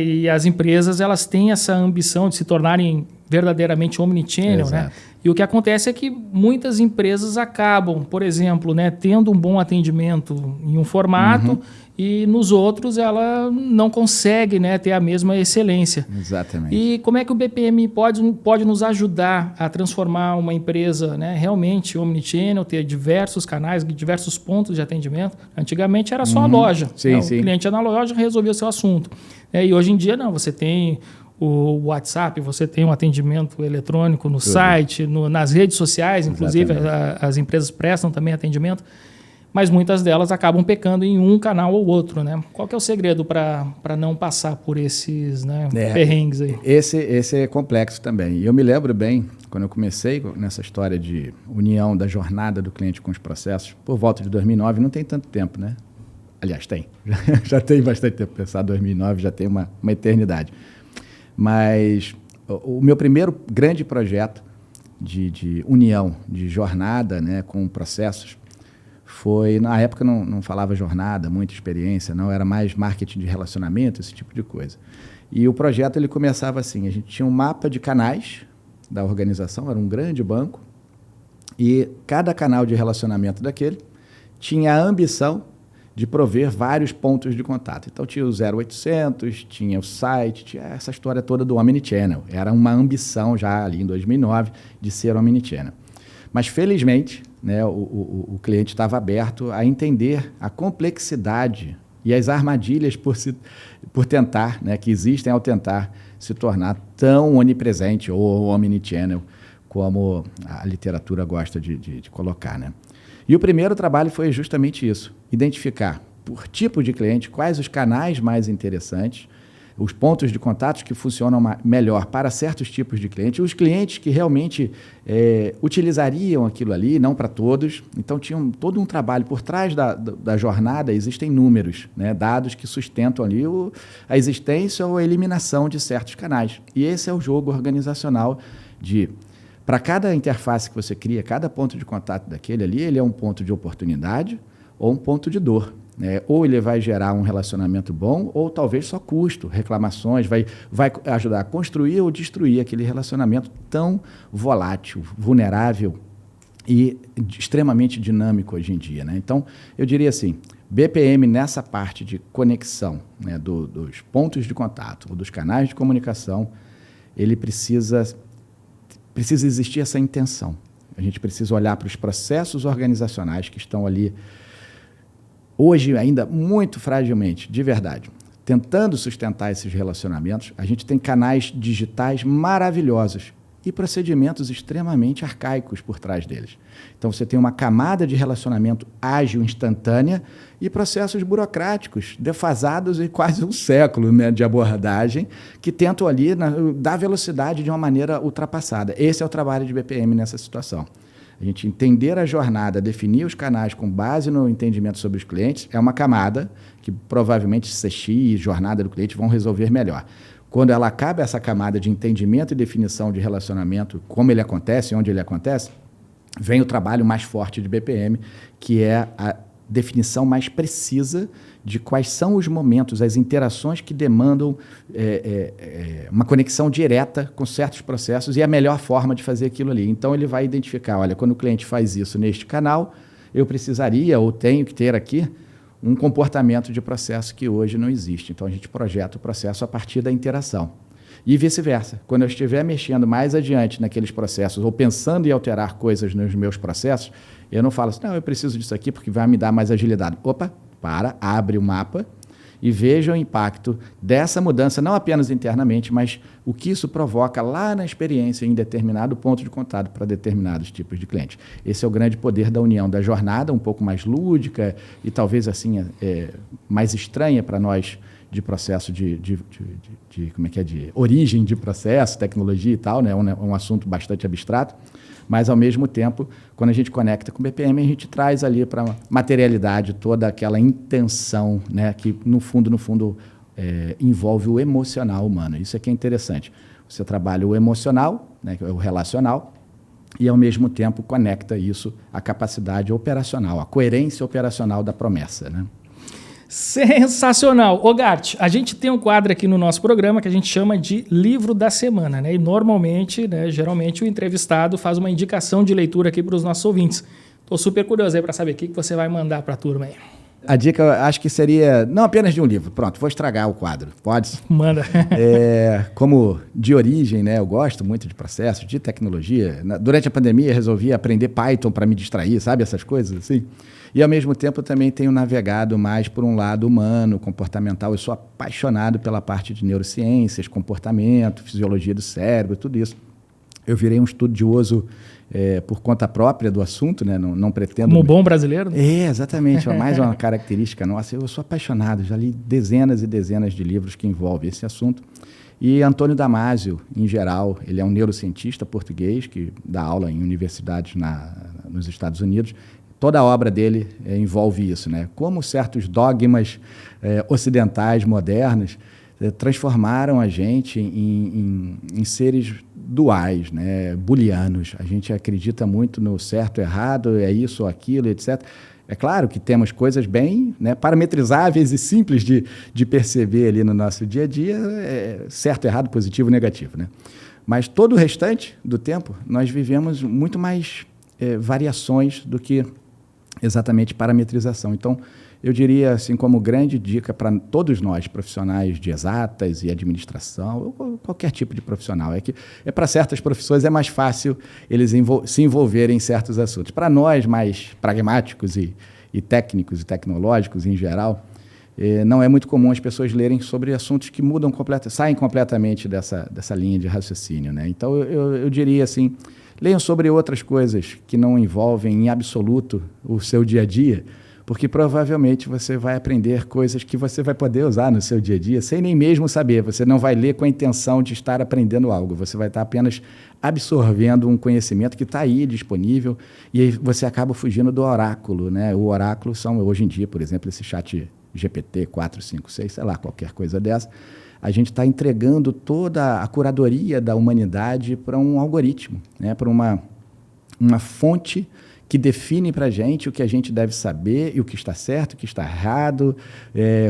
E as empresas, elas têm essa ambição de se tornarem verdadeiramente omnichannel, né? E o que acontece é que muitas empresas acabam, por exemplo, né, tendo um bom atendimento em um formato e nos outros ela não consegue, né, ter a mesma excelência. Exatamente. E como é que o BPM pode nos ajudar a transformar uma empresa, né, realmente omnichannel, ter diversos canais, diversos pontos de atendimento? Antigamente era só a loja. Sim, O cliente ia na loja e resolvia o seu assunto. E hoje em dia não, você tem o WhatsApp, você tem um atendimento eletrônico no site, nas redes sociais, inclusive as empresas prestam também atendimento, mas muitas delas acabam pecando em um canal ou outro, né? Qual que é o segredo para não passar por esses, né, perrengues aí? Esse é complexo também. E eu me lembro bem, quando eu comecei nessa história de união da jornada do cliente com os processos, por volta de 2009, não tem tanto tempo, né? Aliás, tem. Já tem bastante tempo. Pensar 2009 já tem uma eternidade. Mas o meu primeiro grande projeto de união, de jornada, né, com processos, foi, na época não falava jornada, muita experiência, não, era mais marketing de relacionamento, esse tipo de coisa. E o projeto ele começava assim, a gente tinha um mapa de canais da organização, era um grande banco, e cada canal de relacionamento daquele tinha a ambição de prover vários pontos de contato. Então, tinha o 0800, tinha o site, tinha essa história toda do Omnichannel. Era uma ambição já ali em 2009 de ser Omnichannel. Mas, felizmente, né, o cliente estava aberto a entender a complexidade e as armadilhas por tentar, né, que existem ao tentar se tornar tão onipresente ou omnichannel, como a literatura gosta de colocar, né? E o primeiro trabalho foi justamente isso, identificar por tipo de cliente quais os canais mais interessantes, os pontos de contato que funcionam melhor para certos tipos de clientes, os clientes que realmente utilizariam aquilo ali, não para todos. Então, tinha todo um trabalho por trás da jornada, existem números, né, dados que sustentam ali a existência ou a eliminação de certos canais. E esse é o jogo organizacional para cada interface que você cria, cada ponto de contato daquele ali, ele é um ponto de oportunidade ou um ponto de dor. Ou ele vai gerar um relacionamento bom, ou talvez só custo, reclamações, vai ajudar a construir ou destruir aquele relacionamento tão volátil, vulnerável e extremamente dinâmico hoje em dia, né? Então, eu diria assim, BPM nessa parte de conexão, né, dos pontos de contato, ou dos canais de comunicação, ele precisa existir essa intenção. A gente precisa olhar para os processos organizacionais que estão ali hoje ainda muito fragilmente, de verdade, tentando sustentar esses relacionamentos. A gente tem canais digitais maravilhosos e procedimentos extremamente arcaicos por trás deles. Então, você tem uma camada de relacionamento ágil, instantânea, e processos burocráticos, defasados em quase um século, né, de abordagem, que tentam ali dar velocidade de uma maneira ultrapassada. Esse é o trabalho de BPM nessa situação. A gente entender a jornada, definir os canais com base no entendimento sobre os clientes, é uma camada que provavelmente CX e jornada do cliente vão resolver melhor. Quando ela acaba essa camada de entendimento e definição de relacionamento, como ele acontece, onde ele acontece, vem o trabalho mais forte de BPM, que é a definição mais precisa de quais são os momentos, as interações que demandam uma conexão direta com certos processos e a melhor forma de fazer aquilo ali. Então, ele vai identificar, olha, quando o cliente faz isso neste canal, eu precisaria ou tenho que ter aqui um comportamento de processo que hoje não existe. Então, a gente projeta o processo a partir da interação. E vice-versa. Quando eu estiver mexendo mais adiante naqueles processos ou pensando em alterar coisas nos meus processos, eu não falo assim, não, eu preciso disso aqui porque vai me dar mais agilidade. Opa, abre o mapa e veja o impacto dessa mudança, não apenas internamente, mas o que isso provoca lá na experiência em determinado ponto de contato para determinados tipos de clientes. Esse é o grande poder da união da jornada, um pouco mais lúdica e talvez assim mais estranha para nós de processo de origem de processo, tecnologia e tal, né? Um assunto bastante abstrato, mas, ao mesmo tempo, quando a gente conecta com o BPM, a gente traz ali para a materialidade toda aquela intenção, né? Que, no fundo, envolve o emocional humano. Isso é que é interessante. Você trabalha o emocional, né? O relacional, e, ao mesmo tempo, conecta isso à capacidade operacional, à coerência operacional da promessa, né? Sensacional. Ô, Gart, a gente tem um quadro aqui no nosso programa que a gente chama de Livro da Semana, né? E normalmente, né, geralmente, o entrevistado faz uma indicação de leitura aqui para os nossos ouvintes. Estou super curioso aí para saber o que você vai mandar para a turma aí. A dica, eu acho que seria não apenas de um livro. Pronto, vou estragar o quadro. Pode? Manda. Como de origem, né, eu gosto muito de processos, de tecnologia. Durante a pandemia, resolvi aprender Python para me distrair, sabe? Essas coisas assim. E, ao mesmo tempo, também tenho navegado mais por um lado humano, comportamental. Eu sou apaixonado pela parte de neurociências, comportamento, fisiologia do cérebro, tudo isso. Eu virei um estudioso por conta própria do assunto, né? Não pretendo... Como bom brasileiro? Né? Exatamente. Mais uma característica nossa. Eu sou apaixonado, já li dezenas e dezenas de livros que envolvem esse assunto. E Antônio Damasio, em geral, ele é um neurocientista português que dá aula em universidades nos Estados Unidos. Toda a obra dele envolve isso, né? Como certos dogmas ocidentais modernos transformaram a gente em seres duais, né? Booleanos. A gente acredita muito no certo, errado, é isso ou aquilo, etc. É claro que temos coisas bem, né, parametrizáveis e simples de perceber ali no nosso dia a dia, certo, errado, positivo, negativo, né? Mas todo o restante do tempo, nós vivemos muito mais variações do que exatamente parametrização. Então, eu diria, assim, como grande dica para todos nós, profissionais de exatas e administração, ou qualquer tipo de profissional, é que para certas profissões é mais fácil eles se envolverem em certos assuntos. Para nós, mais pragmáticos e técnicos e tecnológicos em geral, não é muito comum as pessoas lerem sobre assuntos que mudam saem completamente dessa linha de raciocínio, né? Então, eu diria assim, leiam sobre outras coisas que não envolvem em absoluto o seu dia a dia, porque provavelmente você vai aprender coisas que você vai poder usar no seu dia a dia, sem nem mesmo saber. Você não vai ler com a intenção de estar aprendendo algo, você vai estar apenas absorvendo um conhecimento que está aí disponível, e aí você acaba fugindo do oráculo, né? O oráculo são, hoje em dia, por exemplo, esse chat GPT 4, 5, 6, sei lá, qualquer coisa dessa. A gente está entregando toda a curadoria da humanidade para um algoritmo, né? Para uma fonte que define para a gente o que a gente deve saber e o que está certo, o que está errado,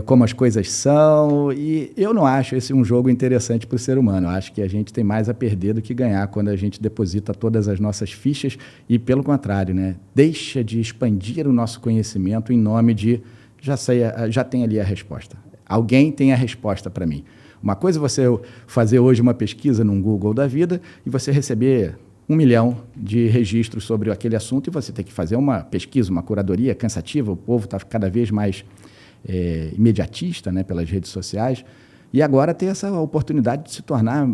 como as coisas são. E eu não acho esse um jogo interessante para o ser humano. Eu acho que a gente tem mais a perder do que ganhar quando a gente deposita todas as nossas fichas e, pelo contrário, né, deixa de expandir o nosso conhecimento em nome de já tem ali a resposta. Alguém tem a resposta para mim. Uma coisa é você fazer hoje uma pesquisa num Google da vida e você receber 1 milhão de registros sobre aquele assunto e você tem que fazer uma pesquisa, uma curadoria cansativa. O povo está cada vez mais imediatista, né, pelas redes sociais. E agora tem essa oportunidade de se tornar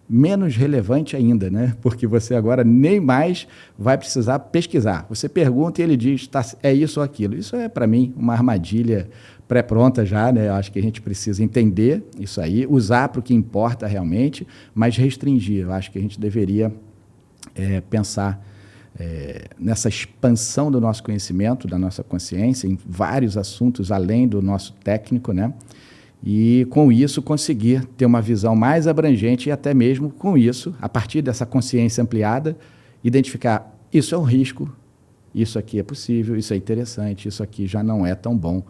menos relevante ainda, né? Porque você agora nem mais vai precisar pesquisar. Você pergunta e ele diz, é isso ou aquilo. Isso é, para mim, uma armadilha pré-pronta já, né? Eu acho que a gente precisa entender isso aí, usar para o que importa realmente, mas restringir. Eu acho que a gente deveria pensar nessa expansão do nosso conhecimento, da nossa consciência, em vários assuntos além do nosso técnico, né? E, com isso, conseguir ter uma visão mais abrangente e até mesmo, com isso, a partir dessa consciência ampliada, identificar isso é um risco, isso aqui é possível, isso é interessante, isso aqui já não é tão bom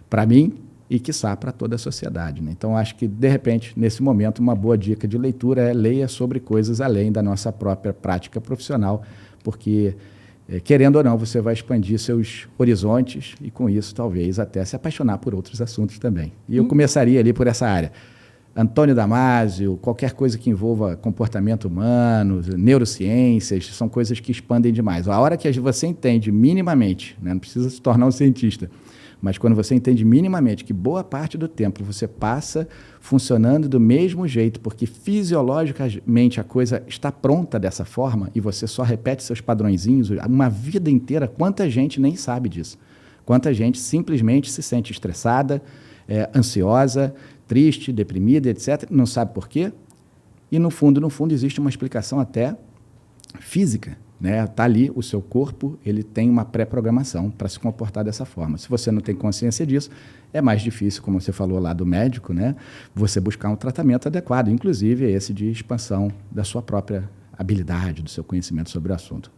para mim e, quiçá, para toda a sociedade, né? Então, acho que, de repente, nesse momento, uma boa dica de leitura é leia sobre coisas além da nossa própria prática profissional, porque, querendo ou não, você vai expandir seus horizontes e, com isso, talvez até se apaixonar por outros assuntos também. E eu começaria ali por essa área. Antônio Damasio, qualquer coisa que envolva comportamento humano, neurociências, são coisas que expandem demais. A hora que você entende minimamente, né, não precisa se tornar um cientista, mas quando você entende minimamente que boa parte do tempo você passa funcionando do mesmo jeito, porque fisiologicamente a coisa está pronta dessa forma e você só repete seus padrõezinhos uma vida inteira, quanta gente nem sabe disso. Quanta gente simplesmente se sente estressada, ansiosa, triste, deprimida, etc., não sabe por quê. E, no fundo, existe uma explicação até física, né? Tá ali, o seu corpo, ele tem uma pré-programação para se comportar dessa forma. Se você não tem consciência disso, é mais difícil, como você falou lá do médico, né? Você buscar um tratamento adequado, inclusive esse de expansão da sua própria habilidade, do seu conhecimento sobre o assunto.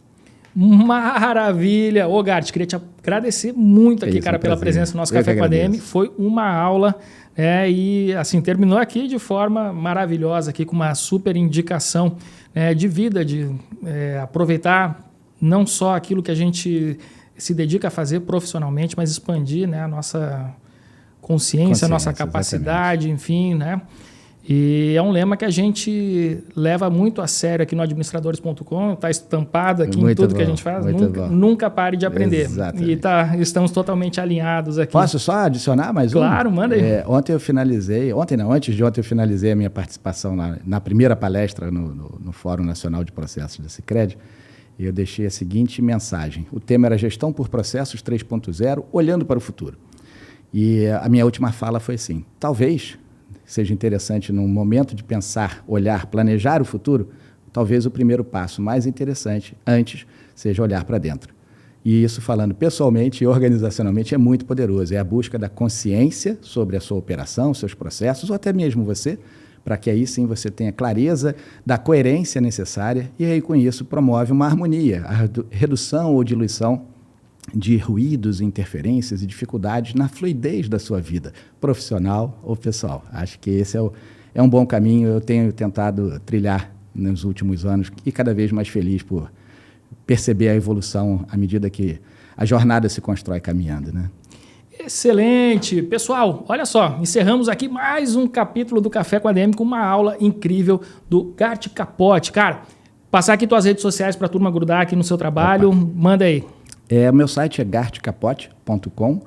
Maravilha! Ô, Gart, queria te agradecer muito aqui, cara, pela presença no nosso Café com a DM. Foi uma aula, e assim, terminou aqui de forma maravilhosa, aqui com uma super indicação de vida, de aproveitar não só aquilo que a gente se dedica a fazer profissionalmente, mas expandir, né, a nossa consciência, a nossa capacidade, exatamente. Enfim, né? E é um lema que a gente leva muito a sério aqui no administradores.com, está estampado aqui muito em tudo bom, que a gente faz, nunca pare de aprender. Exatamente. E estamos totalmente alinhados aqui. Posso só adicionar mais um? Claro, manda aí. Antes de ontem eu finalizei a minha participação na primeira palestra no Fórum Nacional de Processos da Sicredi, e eu deixei a seguinte mensagem. O tema era Gestão por Processos 3.0, olhando para o futuro. E a minha última fala foi assim, talvez seja interessante num momento de pensar, olhar, planejar o futuro, talvez o primeiro passo mais interessante antes seja olhar para dentro. E isso, falando pessoalmente e organizacionalmente, é muito poderoso. É a busca da consciência sobre a sua operação, seus processos, ou até mesmo você, para que aí sim você tenha clareza da coerência necessária e aí com isso promove uma harmonia, a redução ou diluição de ruídos, interferências e dificuldades na fluidez da sua vida, profissional ou pessoal. Acho que esse é um bom caminho, eu tenho tentado trilhar nos últimos anos e cada vez mais feliz por perceber a evolução à medida que a jornada se constrói caminhando, né? Excelente. Pessoal, olha só, encerramos aqui mais um capítulo do Café com a DM com uma aula incrível do Gart Capote. Cara, passar aqui tuas redes sociais para a turma grudar aqui no seu trabalho, manda aí. O meu site é gartcapote.com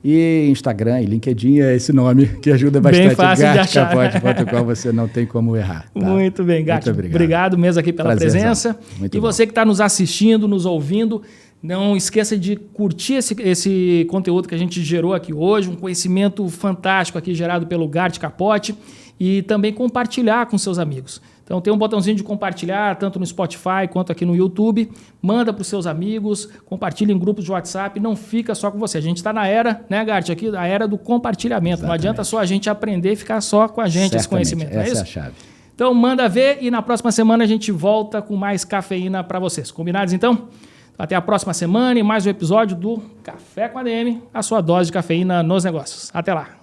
e Instagram e LinkedIn é esse nome que ajuda bastante. Bem fácil de achar. Gartcapote.com, você não tem como errar. Tá? Muito bem, Gart. Obrigado mesmo aqui pela presença. Muito e bom. você que está nos assistindo, nos ouvindo, não esqueça de curtir esse conteúdo que a gente gerou aqui hoje, um conhecimento fantástico aqui gerado pelo Gart Capote, e também compartilhar com seus amigos. Então tem um botãozinho de compartilhar, tanto no Spotify quanto aqui no YouTube. Manda para os seus amigos, compartilha em grupos de WhatsApp, não fica só com você. A gente está na era, né, Gart, aqui, a era do compartilhamento. Exatamente. Não adianta só a gente aprender e ficar só com a gente esse conhecimento. Essa é a chave. Então manda ver e na próxima semana a gente volta com mais cafeína para vocês. Combinados então? Até a próxima semana e mais um episódio do Café com a DM, a sua dose de cafeína nos negócios. Até lá!